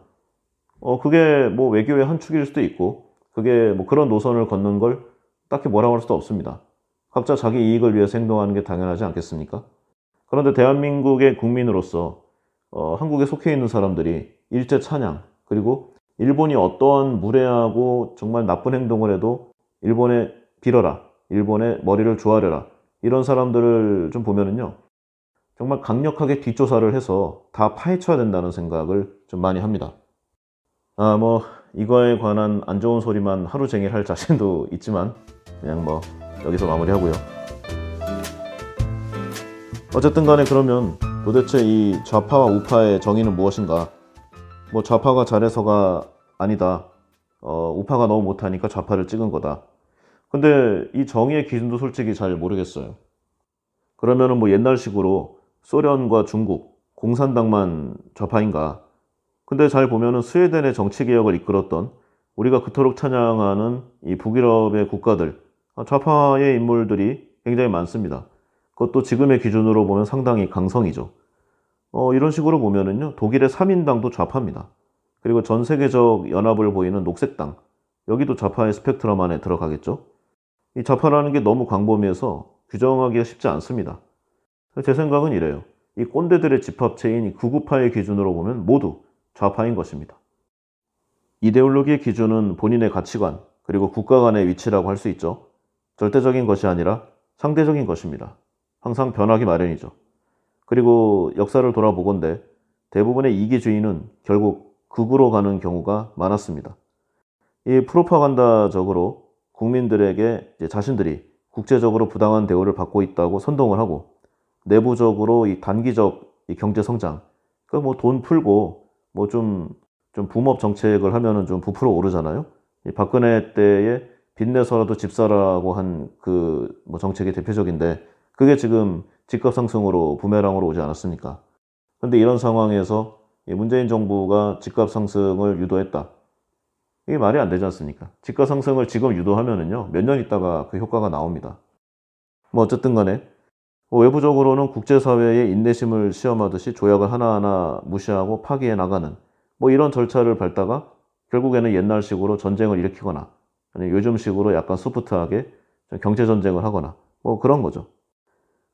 그게 뭐 외교의 한 축일 수도 있고, 그게 뭐 그런 노선을 걷는 걸 딱히 뭐라고 할 수도 없습니다. 각자 자기 이익을 위해서 행동하는 게 당연하지 않겠습니까? 그런데 대한민국의 국민으로서 한국에 속해 있는 사람들이 일제 찬양, 그리고 일본이 어떠한 무례하고 정말 나쁜 행동을 해도 일본에 빌어라, 일본의 머리를 조아려라, 이런 사람들을 좀 보면은요, 정말 강력하게 뒷조사를 해서 다 파헤쳐야 된다는 생각을 좀 많이 합니다. 뭐 이거에 관한 안 좋은 소리만 하루 종일 할 자신도 있지만 그냥 뭐 여기서 마무리하고요. 어쨌든 간에 그러면 도대체 이 좌파와 우파의 정의는 무엇인가? 뭐 좌파가 잘해서가 아니다. 우파가 너무 못하니까 좌파를 찍은 거다. 근데 이 정의의 기준도 솔직히 잘 모르겠어요. 그러면은 뭐 옛날식으로 소련과 중국, 공산당만 좌파인가? 근데 잘 보면은 스웨덴의 정치 개혁을 이끌었던, 우리가 그토록 찬양하는 이 북유럽의 국가들, 좌파의 인물들이 굉장히 많습니다. 그것도 지금의 기준으로 보면 상당히 강성이죠. 이런 식으로 보면은요, 독일의 3인당도 좌파입니다. 그리고 전 세계적 연합을 보이는 녹색당, 여기도 좌파의 스펙트럼 안에 들어가겠죠. 이 좌파라는 게 너무 광범위해서 규정하기가 쉽지 않습니다. 제 생각은 이래요. 이 꼰대들의 집합체인 이 극우파의 기준으로 보면 모두 좌파인 것입니다. 이데올로기의 기준은 본인의 가치관, 그리고 국가 간의 위치라고 할 수 있죠. 절대적인 것이 아니라 상대적인 것입니다. 항상 변하기 마련이죠. 그리고 역사를 돌아보건대 대부분의 이기주의는 결국 극으로 가는 경우가 많았습니다. 이 프로파간다적으로 국민들에게 이제 자신들이 국제적으로 부당한 대우를 받고 있다고 선동을 하고, 내부적으로 이 단기적 이 경제 성장, 그 뭐 돈 풀고 뭐 좀 붐업 정책을 하면은 좀 부풀어 오르잖아요. 이 박근혜 때에 빚내서라도 집 사라고 한 그 뭐 정책이 대표적인데, 그게 지금 집값 상승으로 부메랑으로 오지 않았습니까? 근데 이런 상황에서 이 문재인 정부가 집값 상승을 유도했다. 이게 말이 안 되지 않습니까? 집값 상승을 지금 유도하면은요, 몇 년 있다가 그 효과가 나옵니다. 뭐 어쨌든 간에 외부적으로는 국제사회의 인내심을 시험하듯이 조약을 하나하나 무시하고 파기해 나가는 뭐 이런 절차를 밟다가 결국에는 옛날식으로 전쟁을 일으키거나, 아니 요즘식으로 약간 소프트하게 경제전쟁을 하거나 뭐 그런 거죠.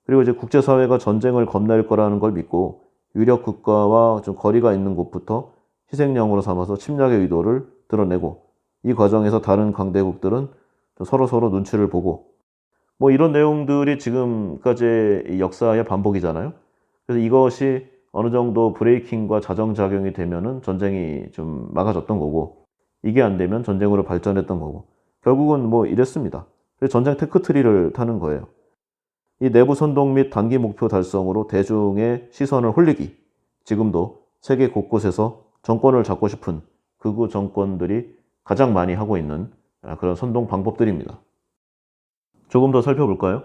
그리고 이제 국제사회가 전쟁을 겁낼 거라는 걸 믿고 유력 국가와 좀 거리가 있는 곳부터 희생양으로 삼아서 침략의 의도를 드러내고, 이 과정에서 다른 강대국들은 서로서로 눈치를 보고, 뭐 이런 내용들이 지금까지의 역사의 반복이잖아요. 그래서 이것이 어느 정도 브레이킹과 자정작용이 되면은 전쟁이 좀 막아졌던 거고, 이게 안 되면 전쟁으로 발전했던 거고, 결국은 뭐 이랬습니다. 그래서 전쟁 테크트리를 타는 거예요. 이 내부 선동 및 단기 목표 달성으로 대중의 시선을 홀리기, 지금도 세계 곳곳에서 정권을 잡고 싶은 극우 정권들이 가장 많이 하고 있는 그런 선동 방법들입니다. 조금 더 살펴볼까요?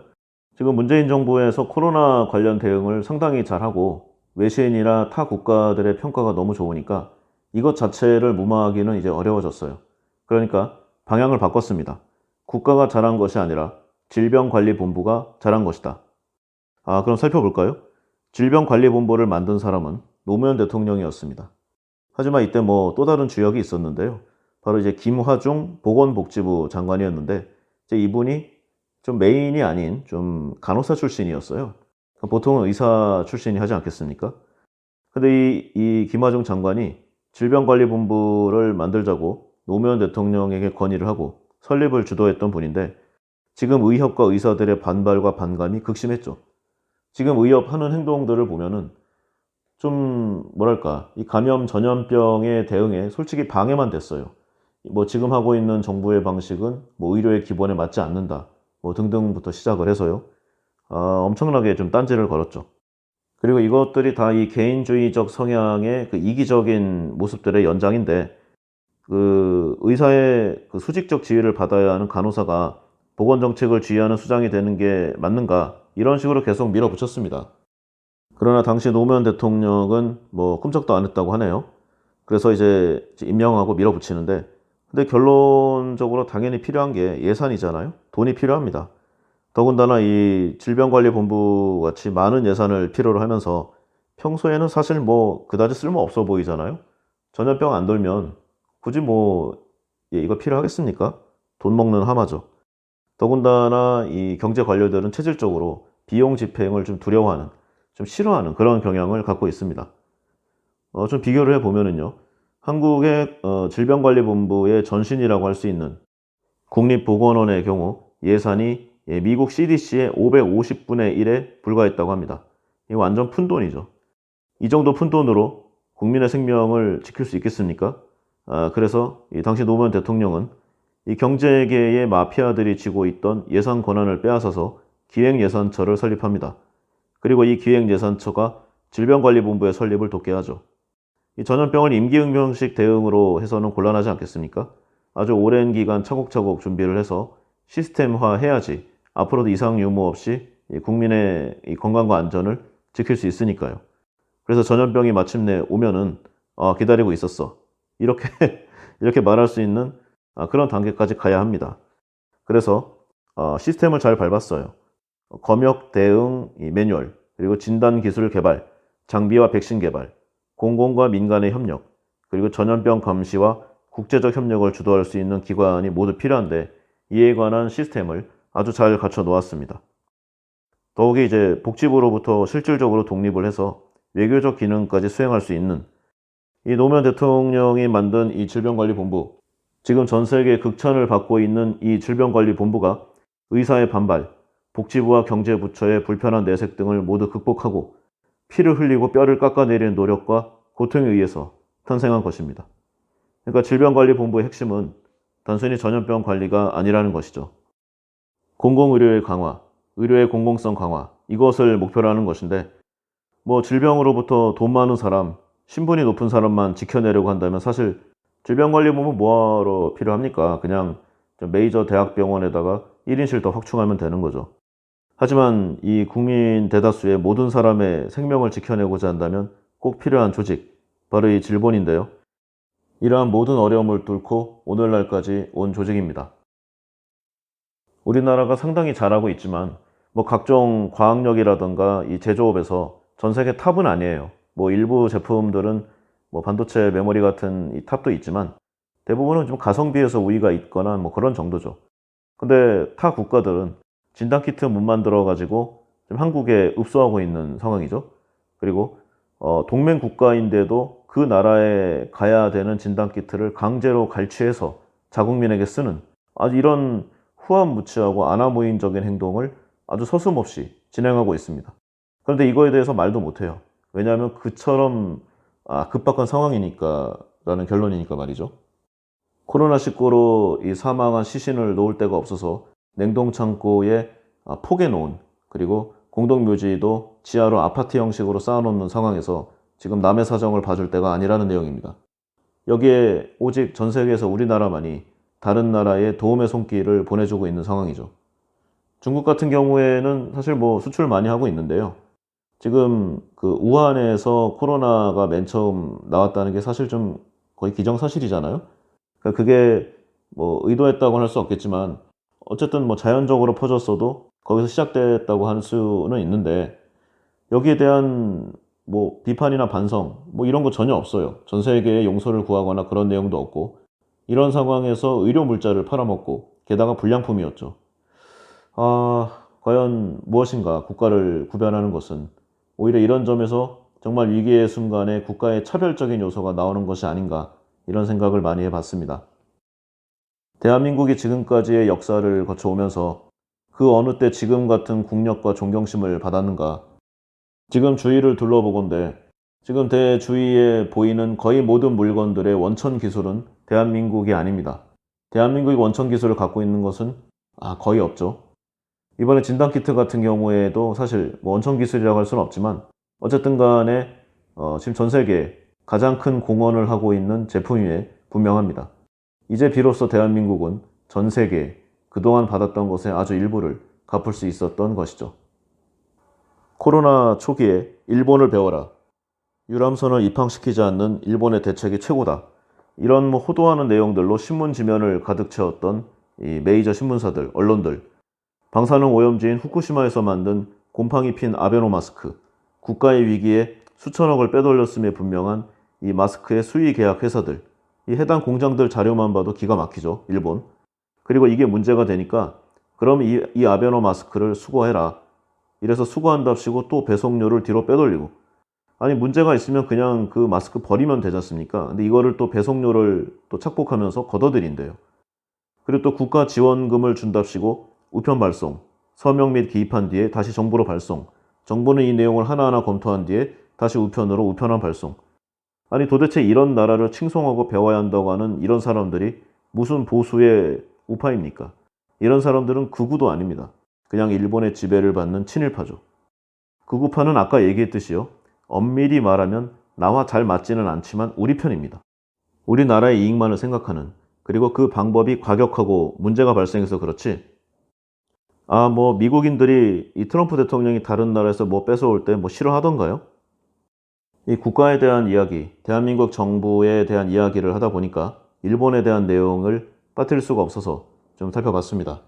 지금 문재인 정부에서 코로나 관련 대응을 상당히 잘하고 외신이나 타 국가들의 평가가 너무 좋으니까 이것 자체를 무마하기는 이제 어려워졌어요. 그러니까 방향을 바꿨습니다. 국가가 잘한 것이 아니라 질병관리본부가 잘한 것이다. 그럼 살펴볼까요? 질병관리본부를 만든 사람은 노무현 대통령이었습니다. 하지만 이때 뭐 또 다른 주역이 있었는데요. 바로 이제 김화중 보건복지부 장관이었는데, 이제 이분이 좀 메인이 아닌 좀 간호사 출신이었어요. 보통은 의사 출신이 하지 않겠습니까? 근데 이 김하중 장관이 질병관리본부를 만들자고 노무현 대통령에게 건의를 하고 설립을 주도했던 분인데 지금 의협과 의사들의 반발과 반감이 극심했죠. 지금 의협하는 행동들을 보면은 좀 뭐랄까 이 감염 전염병에 대응에 솔직히 방해만 됐어요. 뭐 지금 하고 있는 정부의 방식은 뭐 의료의 기본에 맞지 않는다. 뭐 등등부터 시작을 해서요. 엄청나게 좀 딴지를 걸었죠. 그리고 이것들이 다 이 개인주의적 성향의 그 이기적인 모습들의 연장인데 그 의사의 그 수직적 지휘를 받아야 하는 간호사가 보건 정책을 지휘하는 수장이 되는 게 맞는가 이런 식으로 계속 밀어붙였습니다. 그러나 당시 노무현 대통령은 뭐 꿈쩍도 안 했다고 하네요. 그래서 이제 임명하고 밀어붙이는데 근데 결론적으로 당연히 필요한 게 예산이잖아요. 돈이 필요합니다. 더군다나 이 질병관리본부 같이 많은 예산을 필요로 하면서 평소에는 사실 뭐 그다지 쓸모 없어 보이잖아요. 전염병 안 돌면 굳이 뭐 이거 필요하겠습니까? 돈 먹는 하마죠. 더군다나 이 경제 관료들은 체질적으로 비용 집행을 좀 두려워하는, 좀 싫어하는 그런 경향을 갖고 있습니다. 좀 비교를 해보면은요. 한국의 질병관리본부의 전신이라고 할 수 있는 국립보건원의 경우 예산이 미국 CDC의 550분의 1에 불과했다고 합니다. 이거 완전 푼돈이죠. 이 정도 푼돈으로 국민의 생명을 지킬 수 있겠습니까? 그래서 이 당시 노무현 대통령은 이 경제계의 마피아들이 쥐고 있던 예산 권한을 빼앗아서 기획예산처를 설립합니다. 그리고 이 기획예산처가 질병관리본부의 설립을 돕게 하죠. 이 전염병을 임기응변식 대응으로 해서는 곤란하지 않겠습니까? 아주 오랜 기간 차곡차곡 준비를 해서 시스템화 해야지 앞으로도 이상 유무 없이 국민의 건강과 안전을 지킬 수 있으니까요. 그래서 전염병이 마침내 오면은 기다리고 있었어. 이렇게 이렇게 말할 수 있는 그런 단계까지 가야 합니다. 그래서 시스템을 잘 밟았어요. 검역 대응 매뉴얼, 그리고 진단 기술 개발, 장비와 백신 개발, 공공과 민간의 협력, 그리고 전염병 감시와 국제적 협력을 주도할 수 있는 기관이 모두 필요한데 이에 관한 시스템을 아주 잘 갖춰 놓았습니다. 더욱이 이제 복지부로부터 실질적으로 독립을 해서 외교적 기능까지 수행할 수 있는 이 노무현 대통령이 만든 이 질병관리본부, 지금 전 세계 극찬을 받고 있는 이 질병관리본부가 의사의 반발, 복지부와 경제부처의 불편한 내색 등을 모두 극복하고 피를 흘리고 뼈를 깎아내리는 노력과 고통에 의해서 탄생한 것입니다. 그러니까 질병관리본부의 핵심은 단순히 전염병 관리가 아니라는 것이죠. 공공의료의 강화, 의료의 공공성 강화, 이것을 목표로 하는 것인데 뭐 질병으로부터 돈 많은 사람, 신분이 높은 사람만 지켜내려고 한다면 사실 질병관리본부 뭐하러 필요합니까? 그냥 메이저 대학병원에다가 1인실 더 확충하면 되는 거죠. 하지만 이 국민 대다수의 모든 사람의 생명을 지켜내고자 한다면 꼭 필요한 조직, 바로 이 질본인데요. 이러한 모든 어려움을 뚫고 오늘날까지 온 조직입니다. 우리나라가 상당히 잘하고 있지만 뭐 각종 과학력이라든가 이 제조업에서 전 세계 탑은 아니에요. 뭐 일부 제품들은 뭐 반도체 메모리 같은 이 탑도 있지만 대부분은 좀 가성비에서 우위가 있거나 뭐 그런 정도죠. 근데 타 국가들은 진단키트 못 만들어 가지고 지금 한국에 읍소하고 있는 상황이죠. 그리고 동맹 국가인데도 그 나라에 가야 되는 진단키트를 강제로 갈취해서 자국민에게 쓰는 아주 이런 후한무치하고 아나무인적인 행동을 아주 서슴없이 진행하고 있습니다. 그런데 이거에 대해서 말도 못해요. 왜냐하면 그처럼 급박한 상황이니까 라는 결론이니까 말이죠. 코로나19로 이 사망한 시신을 놓을 데가 없어서 냉동창고에 포개 놓은, 그리고 공동묘지도 지하로 아파트 형식으로 쌓아놓는 상황에서 지금 남의 사정을 봐줄 때가 아니라는 내용입니다. 여기에 오직 전 세계에서 우리나라만이 다른 나라에 도움의 손길을 보내주고 있는 상황이죠. 중국 같은 경우에는 사실 뭐 수출 많이 하고 있는데요. 지금 그 우한에서 코로나가 맨 처음 나왔다는 게 사실 좀 거의 기정사실이잖아요. 그러니까 그게 뭐 의도했다고 할 수 없겠지만 어쨌든 뭐 자연적으로 퍼졌어도 거기서 시작됐다고 할 수는 있는데 여기에 대한 뭐 비판이나 반성 뭐 이런 거 전혀 없어요. 전 세계에 용서를 구하거나 그런 내용도 없고 이런 상황에서 의료 물자를 팔아먹고 게다가 불량품이었죠. 과연 무엇인가 국가를 구별하는 것은 오히려 이런 점에서 정말 위기의 순간에 국가의 차별적인 요소가 나오는 것이 아닌가 이런 생각을 많이 해봤습니다. 대한민국이 지금까지의 역사를 거쳐오면서 그 어느 때 지금 같은 국력과 존경심을 받았는가. 지금 주위를 둘러보건대 지금 대주위에 보이는 거의 모든 물건들의 원천 기술은 대한민국이 아닙니다. 대한민국이 원천 기술을 갖고 있는 것은 거의 없죠. 이번에 진단키트 같은 경우에도 사실 뭐 원천 기술이라고 할 수는 없지만 어쨌든 간에 지금 전 세계에 가장 큰 공헌을 하고 있는 제품임에 분명합니다. 이제 비로소 대한민국은 전 세계에 그동안 받았던 것의 아주 일부를 갚을 수 있었던 것이죠. 코로나 초기에 일본을 배워라. 유람선을 입항시키지 않는 일본의 대책이 최고다. 이런 호도하는 내용들로 신문 지면을 가득 채웠던 이 메이저 신문사들, 언론들. 방사능 오염지인 후쿠시마에서 만든 곰팡이 핀 아베노 마스크. 국가의 위기에 수천억을 빼돌렸음에 분명한 이 마스크의 수의 계약 회사들. 이 해당 공장들 자료만 봐도 기가 막히죠, 일본. 그리고 이게 문제가 되니까 그럼 이 아베노 마스크를 수거해라. 이래서 수거한답시고 또 배송료를 뒤로 빼돌리고. 아니 문제가 있으면 그냥 그 마스크 버리면 되지 않습니까? 근데 이거를 또 배송료를 또 착복하면서 걷어들인대요. 그리고 또 국가 지원금을 준답시고 우편 발송, 서명 및 기입한 뒤에 다시 정부로 발송. 정부는 이 내용을 하나하나 검토한 뒤에 다시 우편으로 우편한 발송. 아니 도대체 이런 나라를 칭송하고 배워야 한다고 하는 이런 사람들이 무슨 보수의 우파입니까? 이런 사람들은 극우도 아닙니다. 그냥 일본의 지배를 받는 친일파죠. 극우파는 아까 얘기했듯이요. 엄밀히 말하면 나와 잘 맞지는 않지만 우리 편입니다. 우리나라의 이익만을 생각하는, 그리고 그 방법이 과격하고 문제가 발생해서 그렇지. 미국인들이 이 트럼프 대통령이 다른 나라에서 뭐 뺏어올 때 뭐 싫어하던가요? 이 국가에 대한 이야기, 대한민국 정부에 대한 이야기를 하다 보니까 일본에 대한 내용을 빠뜨릴 수가 없어서 좀 살펴봤습니다.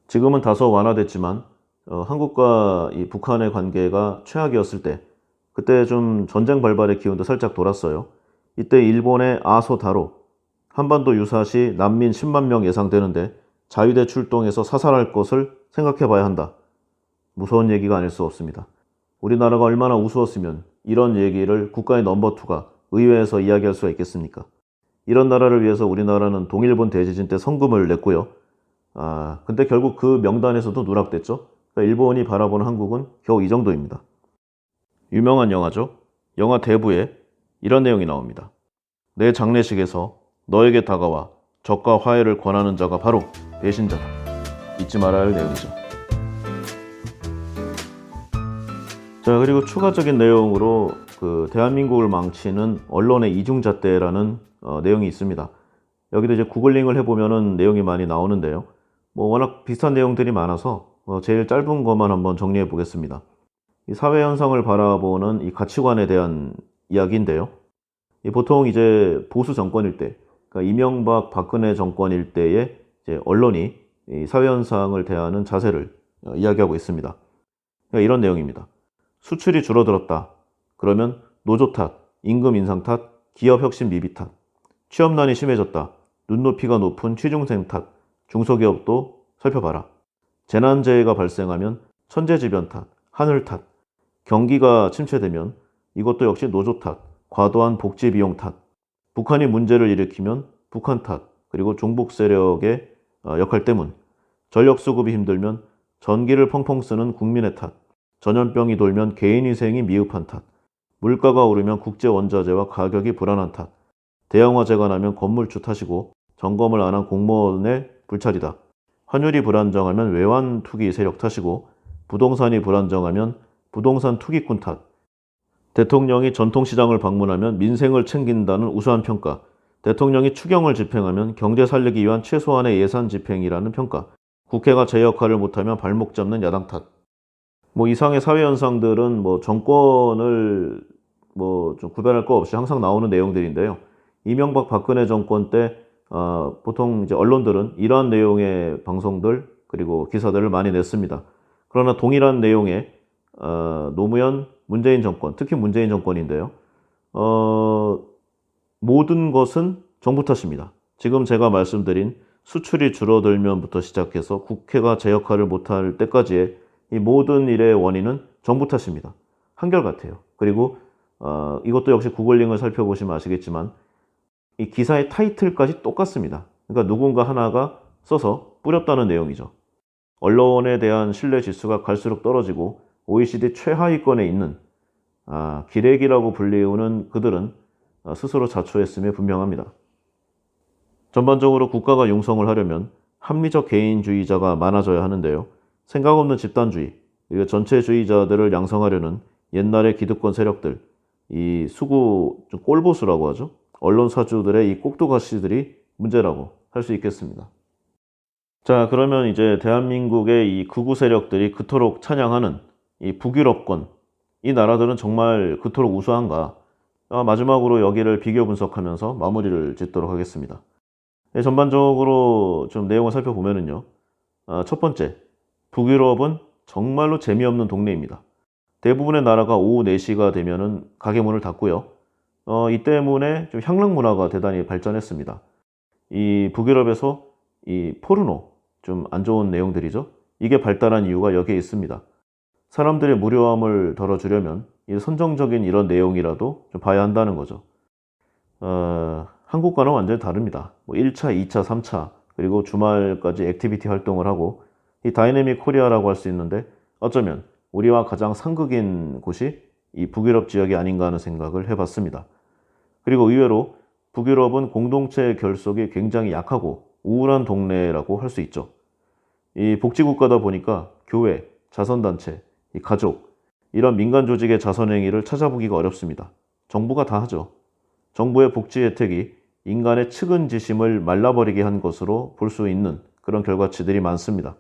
지금은 다소 완화됐지만 한국과 이 북한의 관계가 최악이었을 때 그때 좀 전쟁 발발의 기운도 살짝 돌았어요. 이때 일본의 아소다로 한반도 유사시 난민 10만 명 예상되는데 자위대 출동해서 사살할 것을 생각해 봐야 한다. 무서운 얘기가 아닐 수 없습니다. 우리나라가 얼마나 우스웠으면 이런 얘기를 국가의 넘버2가 의회에서 이야기할 수가 있겠습니까? 이런 나라를 위해서 우리나라는 동일본 대지진 때 성금을 냈고요. 근데 결국 그 명단에서도 누락됐죠. 그러니까 일본이 바라보는 한국은 겨우 이 정도입니다. 유명한 영화죠. 영화 대부에 이런 내용이 나옵니다. 내 장례식에서 너에게 다가와 적과 화해를 권하는 자가 바로 배신자다. 잊지 말아야 할 내용이죠. 자, 그리고 추가적인 내용으로 그 대한민국을 망치는 언론의 이중잣대라는 내용이 있습니다. 여기도 이제 구글링을 해보면은 내용이 많이 나오는데요. 워낙 비슷한 내용들이 많아서 제일 짧은 것만 한번 정리해 보겠습니다. 이 사회 현상을 바라보는 이 가치관에 대한 이야기인데요. 보통 이제 보수 정권일 때, 그러니까 이명박 박근혜 정권일 때에 이제 언론이 이 사회 현상을 대하는 자세를 이야기하고 있습니다. 그러니까 이런 내용입니다. 수출이 줄어들었다. 그러면 노조 탓, 임금 인상 탓, 기업 혁신 미비 탓. 취업난이 심해졌다. 눈높이가 높은 취중생 탓. 중소기업도 살펴봐라. 재난재해가 발생하면 천재지변 탓, 하늘 탓. 경기가 침체되면 이것도 역시 노조 탓, 과도한 복지 비용 탓. 북한이 문제를 일으키면 북한 탓, 그리고 종북 세력의 역할 때문. 전력 수급이 힘들면 전기를 펑펑 쓰는 국민의 탓. 전염병이 돌면 개인위생이 미흡한 탓. 물가가 오르면 국제원자재와 가격이 불안한 탓. 대형화재가 나면 건물주 탓이고 점검을 안 한 공무원의 불찰이다. 환율이 불안정하면 외환 투기 세력 탓이고 부동산이 불안정하면 부동산 투기꾼 탓. 대통령이 전통시장을 방문하면 민생을 챙긴다는 우수한 평가. 대통령이 추경을 집행하면 경제 살리기 위한 최소한의 예산 집행이라는 평가. 국회가 제 역할을 못하면 발목 잡는 야당 탓. 이상의 사회 현상들은 정권을 좀 구별할 거 없이 항상 나오는 내용들인데요. 이명박 박근혜 정권 때 보통 이제 언론들은 이러한 내용의 방송들 그리고 기사들을 많이 냈습니다. 그러나 동일한 내용의 노무현 문재인 정권, 특히 문재인 정권인데요. 모든 것은 정부 탓입니다. 지금 제가 말씀드린 수출이 줄어들면부터 시작해서 국회가 제 역할을 못할 때까지의 이 모든 일의 원인은 정부 탓입니다. 한결같아요. 그리고 이것도 역시 구글링을 살펴보시면 아시겠지만 이 기사의 타이틀까지 똑같습니다. 그러니까 누군가 하나가 써서 뿌렸다는 내용이죠. 언론에 대한 신뢰 지수가 갈수록 떨어지고 OECD 최하위권에 있는 기레기라고 불리우는 그들은 스스로 자초했음에 분명합니다. 전반적으로 국가가 융성을 하려면 합리적 개인주의자가 많아져야 하는데요. 생각 없는 집단주의, 그리고 전체주의자들을 양성하려는 옛날의 기득권 세력들, 이 수구 꼴보수라고 하죠. 언론사주들의 이 꼭두가시들이 문제라고 할 수 있겠습니다. 자, 그러면 이제 대한민국의 이 극우 세력들이 그토록 찬양하는 이 북유럽권, 이 나라들은 정말 그토록 우수한가? 마지막으로 여기를 비교 분석하면서 마무리를 짓도록 하겠습니다. 네, 전반적으로 좀 내용을 살펴보면은요. 첫 번째, 북유럽은 정말로 재미없는 동네입니다. 대부분의 나라가 오후 4시가 되면은 가게 문을 닫고요. 이 때문에 좀 향락 문화가 대단히 발전했습니다. 이 북유럽에서 이 포르노, 좀 안 좋은 내용들이죠. 이게 발달한 이유가 여기에 있습니다. 사람들의 무료함을 덜어주려면 이 선정적인 이런 내용이라도 좀 봐야 한다는 거죠. 한국과는 완전히 다릅니다. 뭐 1차, 2차, 3차, 그리고 주말까지 액티비티 활동을 하고 이 다이내믹 코리아라고 할 수 있는데 어쩌면 우리와 가장 상극인 곳이 이 북유럽 지역이 아닌가 하는 생각을 해봤습니다. 그리고 의외로 북유럽은 공동체 결속이 굉장히 약하고 우울한 동네라고 할 수 있죠. 이 복지국가다 보니까 교회, 자선단체, 이 가족, 이런 민간 조직의 자선행위를 찾아보기가 어렵습니다. 정부가 다 하죠. 정부의 복지 혜택이 인간의 측은지심을 말라버리게 한 것으로 볼 수 있는 그런 결과치들이 많습니다.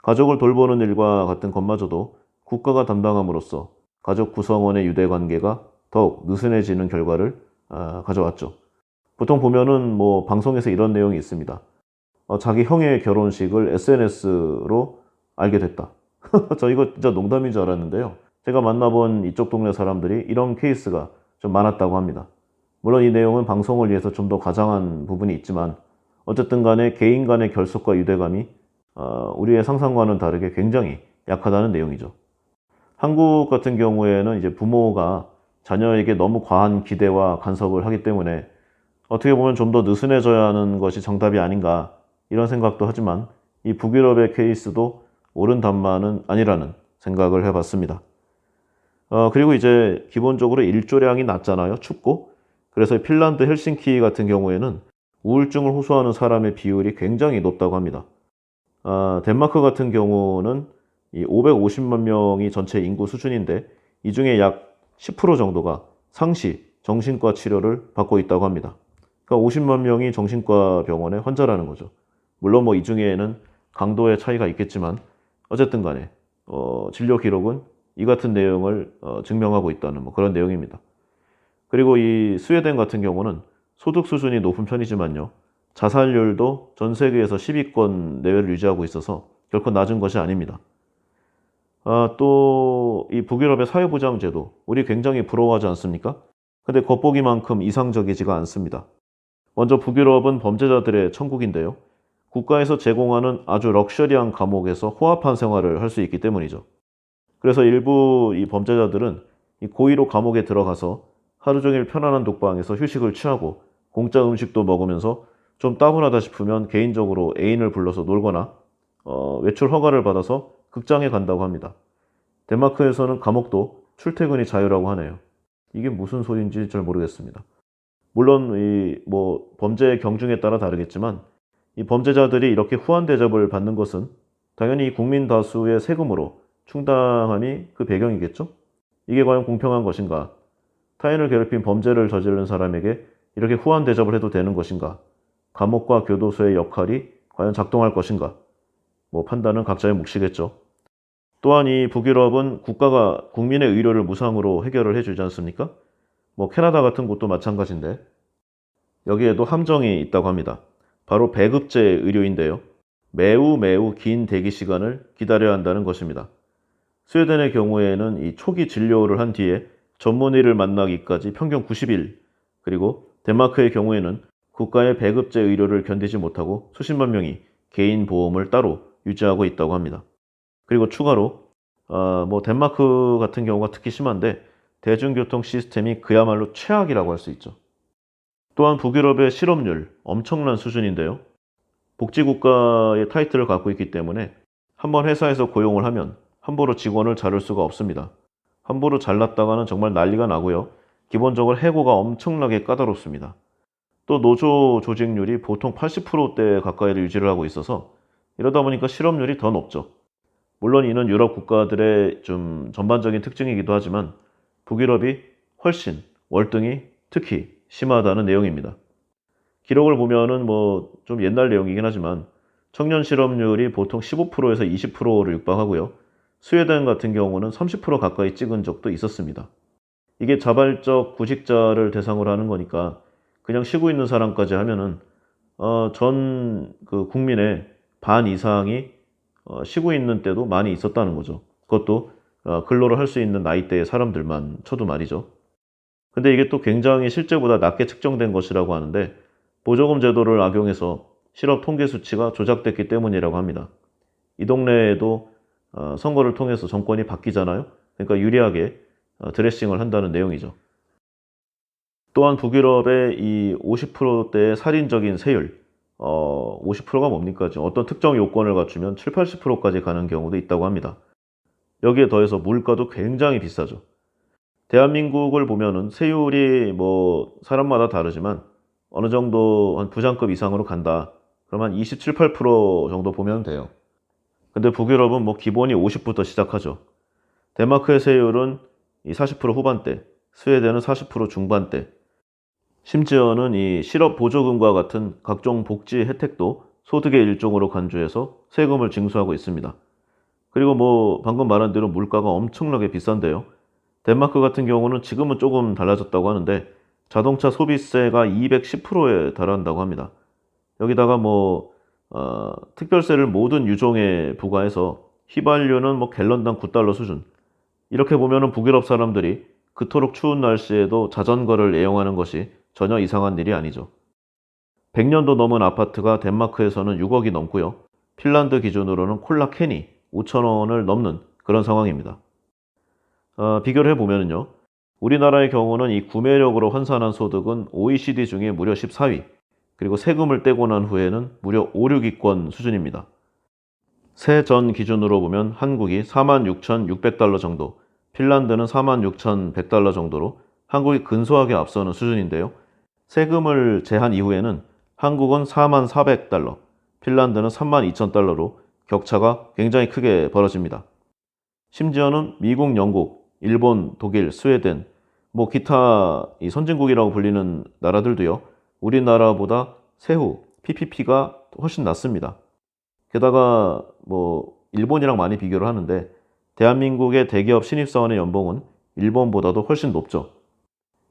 가족을 돌보는 일과 같은 것마저도 국가가 담당함으로써 가족 구성원의 유대관계가 더욱 느슨해지는 결과를 가져왔죠. 보통 보면은 뭐 방송에서 이런 내용이 있습니다. 자기 형의 결혼식을 SNS로 알게 됐다. 저 이거 진짜 농담인 줄 알았는데요. 제가 만나본 이쪽 동네 사람들이 이런 케이스가 좀 많았다고 합니다. 물론 이 내용은 방송을 위해서 좀 더 과장한 부분이 있지만 어쨌든 간에 개인 간의 결속과 유대감이 우리의 상상과는 다르게 굉장히 약하다는 내용이죠. 한국 같은 경우에는 이제 부모가 자녀에게 너무 과한 기대와 간섭을 하기 때문에 어떻게 보면 좀 더 느슨해져야 하는 것이 정답이 아닌가 이런 생각도 하지만 이 북유럽의 케이스도 옳은 답만은 아니라는 생각을 해봤습니다. 그리고 이제 기본적으로 일조량이 낮잖아요. 춥고. 그래서 핀란드 헬싱키 같은 경우에는 우울증을 호소하는 사람의 비율이 굉장히 높다고 합니다. 덴마크 같은 경우는 이 550만 명이 전체 인구 수준인데 이 중에 약 10% 정도가 상시 정신과 치료를 받고 있다고 합니다. 그러니까 50만 명이 정신과 병원의 환자라는 거죠. 물론 뭐 이 중에는 강도의 차이가 있겠지만 어쨌든 간에 진료 기록은 이 같은 내용을 증명하고 있다는 뭐 그런 내용입니다. 그리고 이 스웨덴 같은 경우는 소득 수준이 높은 편이지만요. 자살률도 전 세계에서 10위권 내외를 유지하고 있어서 결코 낮은 것이 아닙니다. 또 이 북유럽의 사회보장 제도 우리 굉장히 부러워하지 않습니까? 근데 겉보기만큼 이상적이지가 않습니다. 먼저 북유럽은 범죄자들의 천국인데요. 국가에서 제공하는 아주 럭셔리한 감옥에서 호압한 생활을 할 수 있기 때문이죠. 그래서 일부 이 범죄자들은 이 고의로 감옥에 들어가서 하루 종일 편안한 독방에서 휴식을 취하고 공짜 음식도 먹으면서 좀 따분하다 싶으면 개인적으로 애인을 불러서 놀거나 외출 허가를 받아서 극장에 간다고 합니다. 덴마크에서는 감옥도 출퇴근이 자유라고 하네요. 이게 무슨 소리인지 잘 모르겠습니다. 물론 이 뭐 범죄의 경중에 따라 다르겠지만 이 범죄자들이 이렇게 후한 대접을 받는 것은 당연히 국민 다수의 세금으로 충당함이 그 배경이겠죠? 이게 과연 공평한 것인가? 타인을 괴롭힌 범죄를 저지른 사람에게 이렇게 후한 대접을 해도 되는 것인가? 감옥과 교도소의 역할이 과연 작동할 것인가? 뭐 판단은 각자의 몫이겠죠. 또한 이 북유럽은 국가가 국민의 의료를 무상으로 해결을 해주지 않습니까? 뭐 캐나다 같은 곳도 마찬가지인데 여기에도 함정이 있다고 합니다. 바로 배급제 의료인데요. 매우 긴 대기 시간을 기다려야 한다는 것입니다. 스웨덴의 경우에는 이 초기 진료를 한 뒤에 전문의를 만나기까지 평균 90일, 그리고 덴마크의 경우에는 국가의 배급제 의료를 견디지 못하고 수십만 명이 개인 보험을 따로 유지하고 있다고 합니다. 그리고 추가로 뭐 덴마크 같은 경우가 특히 심한데 대중교통 시스템이 그야말로 최악이라고 할 수 있죠. 또한 북유럽의 실업률 엄청난 수준인데요. 복지국가의 타이틀을 갖고 있기 때문에 한번 회사에서 고용을 하면 함부로 직원을 자를 수가 없습니다. 함부로 잘랐다가는 정말 난리가 나고요. 기본적으로 해고가 엄청나게 까다롭습니다. 또 노조 조직률이 보통 80%대 가까이를 유지를 하고 있어서 이러다 보니까 실업률이 더 높죠. 물론 이는 유럽 국가들의 좀 전반적인 특징이기도 하지만 북유럽이 훨씬 월등히 특히 심하다는 내용입니다. 기록을 보면은 뭐 좀 옛날 내용이긴 하지만 청년 실업률이 보통 15%에서 20%를 육박하고요. 스웨덴 같은 경우는 30% 가까이 찍은 적도 있었습니다. 이게 자발적 구직자를 대상으로 하는 거니까 그냥 쉬고 있는 사람까지 하면은 전 그 국민의 반 이상이 쉬고 있는 때도 많이 있었다는 거죠. 그것도 근로를 할 수 있는 나이대의 사람들만 쳐도 말이죠. 근데 이게 또 굉장히 실제보다 낮게 측정된 것이라고 하는데 보조금 제도를 악용해서 실업 통계 수치가 조작됐기 때문이라고 합니다. 이 동네에도 선거를 통해서 정권이 바뀌잖아요. 그러니까 유리하게 드레싱을 한다는 내용이죠. 또한 북유럽의 이 50%대의 살인적인 세율, 50%가 뭡니까? 지금 어떤 특정 요건을 갖추면 7, 80%까지 가는 경우도 있다고 합니다. 여기에 더해서 물가도 굉장히 비싸죠. 대한민국을 보면은 세율이 뭐 사람마다 다르지만 어느 정도 한 부장급 이상으로 간다. 그러면 27, 8% 정도 보면 돼요. 근데 북유럽은 뭐 기본이 50부터 시작하죠. 덴마크의 세율은 이 40% 후반대, 스웨덴은 40% 중반대. 심지어는 이 실업 보조금과 같은 각종 복지 혜택도 소득의 일종으로 간주해서 세금을 징수하고 있습니다. 그리고 뭐 방금 말한 대로 물가가 엄청나게 비싼데요. 덴마크 같은 경우는 지금은 조금 달라졌다고 하는데 자동차 소비세가 210%에 달한다고 합니다. 여기다가 뭐 특별세를 모든 유종에 부과해서 휘발유는 뭐 갤런당 9달러 수준. 이렇게 보면은 북유럽 사람들이 그토록 추운 날씨에도 자전거를 애용하는 것이 전혀 이상한 일이 아니죠. 100년도 넘은 아파트가 덴마크에서는 6억이 넘고요. 핀란드 기준으로는 콜라 캔이 5천 원을 넘는 그런 상황입니다. 비교를 해보면요. 우리나라의 경우는 이 구매력으로 환산한 소득은 OECD 중에 무려 14위, 그리고 세금을 떼고 난 후에는 무려 5, 6위권 수준입니다. 세전 기준으로 보면 한국이 46,600달러 정도, 핀란드는 46,100달러 정도로 한국이 근소하게 앞서는 수준인데요. 세금을 제한 이후에는 한국은 44,400달러, 핀란드는 32,000달러로 격차가 굉장히 크게 벌어집니다. 심지어는 미국, 영국, 일본, 독일, 스웨덴, 뭐 기타 이 선진국이라고 불리는 나라들도요. 우리나라보다 세후, PPP가 훨씬 낮습니다. 게다가 뭐 일본이랑 많이 비교를 하는데 대한민국의 대기업 신입사원의 연봉은 일본보다도 훨씬 높죠.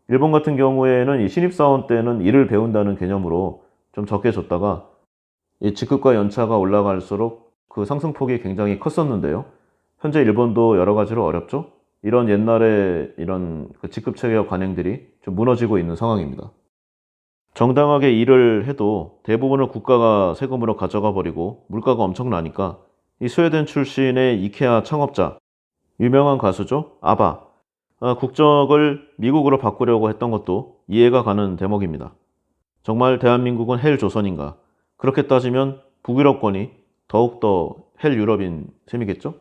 일본 같은 경우에는 이 신입사원 때는 일을 배운다는 개념으로 좀 적게 줬다가 이 직급과 연차가 올라갈수록 그 상승폭이 굉장히 컸었는데요. 현재 일본도 여러 가지로 어렵죠. 이런 옛날에 이런 그 직급 체계와 관행들이 좀 무너지고 있는 상황입니다. 정당하게 일을 해도 대부분을 국가가 세금으로 가져가 버리고 물가가 엄청나니까 이 스웨덴 출신의 이케아 창업자, 유명한 가수죠. 아바. 국적을 미국으로 바꾸려고 했던 것도 이해가 가는 대목입니다. 정말 대한민국은 헬 조선인가? 그렇게 따지면 북유럽권이 더욱더 헬 유럽인 셈이겠죠?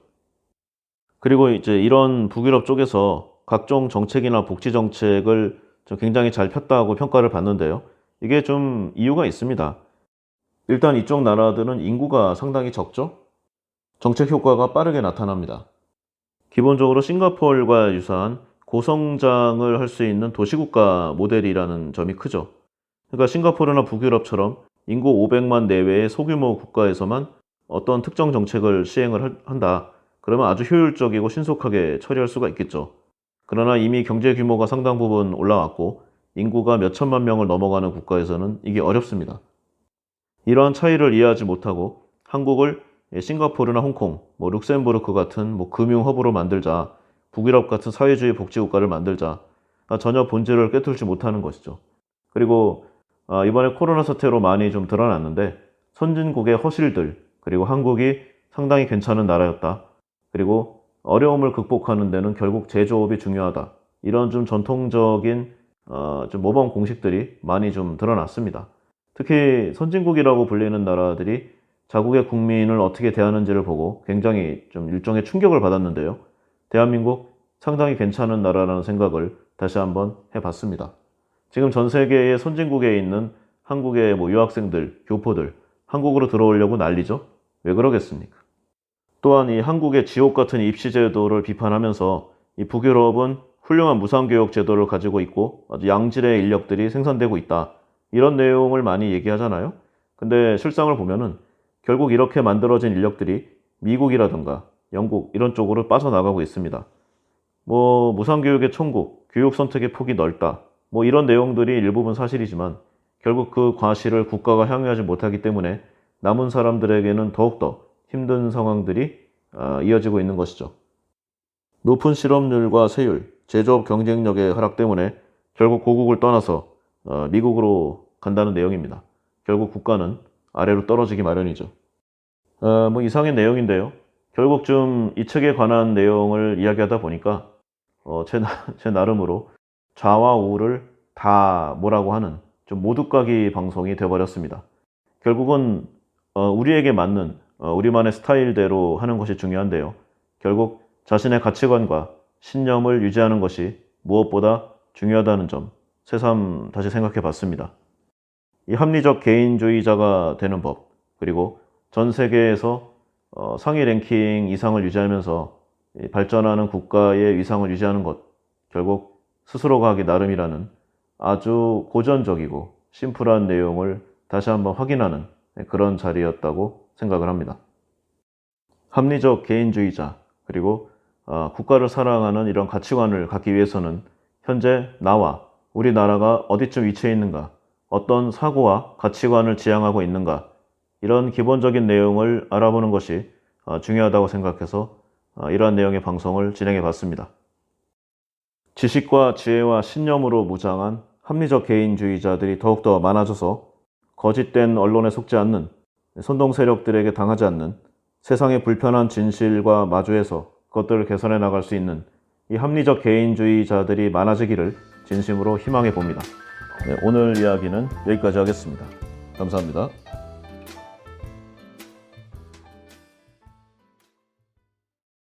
그리고 이제 이런 북유럽 쪽에서 각종 정책이나 복지 정책을 좀 굉장히 잘 폈다고 평가를 받는데요. 이게 좀 이유가 있습니다. 일단 이쪽 나라들은 인구가 상당히 적죠? 정책 효과가 빠르게 나타납니다. 기본적으로 싱가포르와 유사한 고성장을 할 수 있는 도시국가 모델이라는 점이 크죠. 그러니까 싱가포르나 북유럽처럼 인구 500만 내외의 소규모 국가에서만 어떤 특정 정책을 시행을 한다. 그러면 아주 효율적이고 신속하게 처리할 수가 있겠죠. 그러나 이미 경제 규모가 상당 부분 올라왔고 인구가 몇 천만 명을 넘어가는 국가에서는 이게 어렵습니다. 이러한 차이를 이해하지 못하고 한국을 싱가포르나 홍콩, 뭐 룩셈부르크 같은 뭐 금융 허브로 만들자, 북유럽 같은 사회주의 복지국가를 만들자, 전혀 본질을 꿰뚫지 못하는 것이죠. 그리고 이번에 코로나 사태로 많이 좀 드러났는데 선진국의 허실들, 그리고 한국이 상당히 괜찮은 나라였다. 그리고 어려움을 극복하는 데는 결국 제조업이 중요하다. 이런 좀 전통적인 좀 모범 공식들이 많이 좀 드러났습니다. 특히 선진국이라고 불리는 나라들이 자국의 국민을 어떻게 대하는지를 보고 굉장히 좀 일종의 충격을 받았는데요. 대한민국 상당히 괜찮은 나라라는 생각을 다시 한번 해봤습니다. 지금 전 세계의 선진국에 있는 한국의 뭐 유학생들, 교포들, 한국으로 들어오려고 난리죠. 왜 그러겠습니까? 또한 이 한국의 지옥 같은 입시 제도를 비판하면서 이 북유럽은 훌륭한 무상교육 제도를 가지고 있고 아주 양질의 인력들이 생산되고 있다. 이런 내용을 많이 얘기하잖아요. 근데 실상을 보면은 결국 이렇게 만들어진 인력들이 미국이라든가 영국 이런 쪽으로 빠져나가고 있습니다. 뭐 무상교육의 천국, 교육 선택의 폭이 넓다. 뭐 이런 내용들이 일부분 사실이지만 결국 그 과실을 국가가 향유하지 못하기 때문에 남은 사람들에게는 더욱더 힘든 상황들이 이어지고 있는 것이죠. 높은 실업률과 세율, 제조업 경쟁력의 하락 때문에 결국 고국을 떠나서 미국으로 간다는 내용입니다. 결국 국가는 아래로 떨어지기 마련이죠. 뭐 이상의 내용인데요. 결국 좀 이 책에 관한 내용을 이야기하다 보니까 제 나름으로 좌와 우를 다 뭐라고 하는 좀 모두까기 방송이 되어버렸습니다. 결국은 우리에게 맞는 우리만의 스타일대로 하는 것이 중요한데요. 결국 자신의 가치관과 신념을 유지하는 것이 무엇보다 중요하다는 점 새삼 다시 생각해 봤습니다. 이 합리적 개인주의자가 되는 법, 그리고 전 세계에서 상위 랭킹 이상을 유지하면서 발전하는 국가의 위상을 유지하는 것, 결국 스스로가 하기 나름이라는 아주 고전적이고 심플한 내용을 다시 한번 확인하는 그런 자리였다고 생각을 합니다. 합리적 개인주의자, 그리고 국가를 사랑하는 이런 가치관을 갖기 위해서는 현재 나와 우리나라가 어디쯤 위치해 있는가, 어떤 사고와 가치관을 지향하고 있는가, 이런 기본적인 내용을 알아보는 것이 중요하다고 생각해서 이러한 내용의 방송을 진행해 봤습니다. 지식과 지혜와 신념으로 무장한 합리적 개인주의자들이 더욱더 많아져서 거짓된 언론에 속지 않는, 선동 세력들에게 당하지 않는, 세상의 불편한 진실과 마주해서 그것들을 개선해 나갈 수 있는 이 합리적 개인주의자들이 많아지기를 진심으로 희망해 봅니다. 네, 오늘 이야기는 여기까지 하겠습니다. 감사합니다.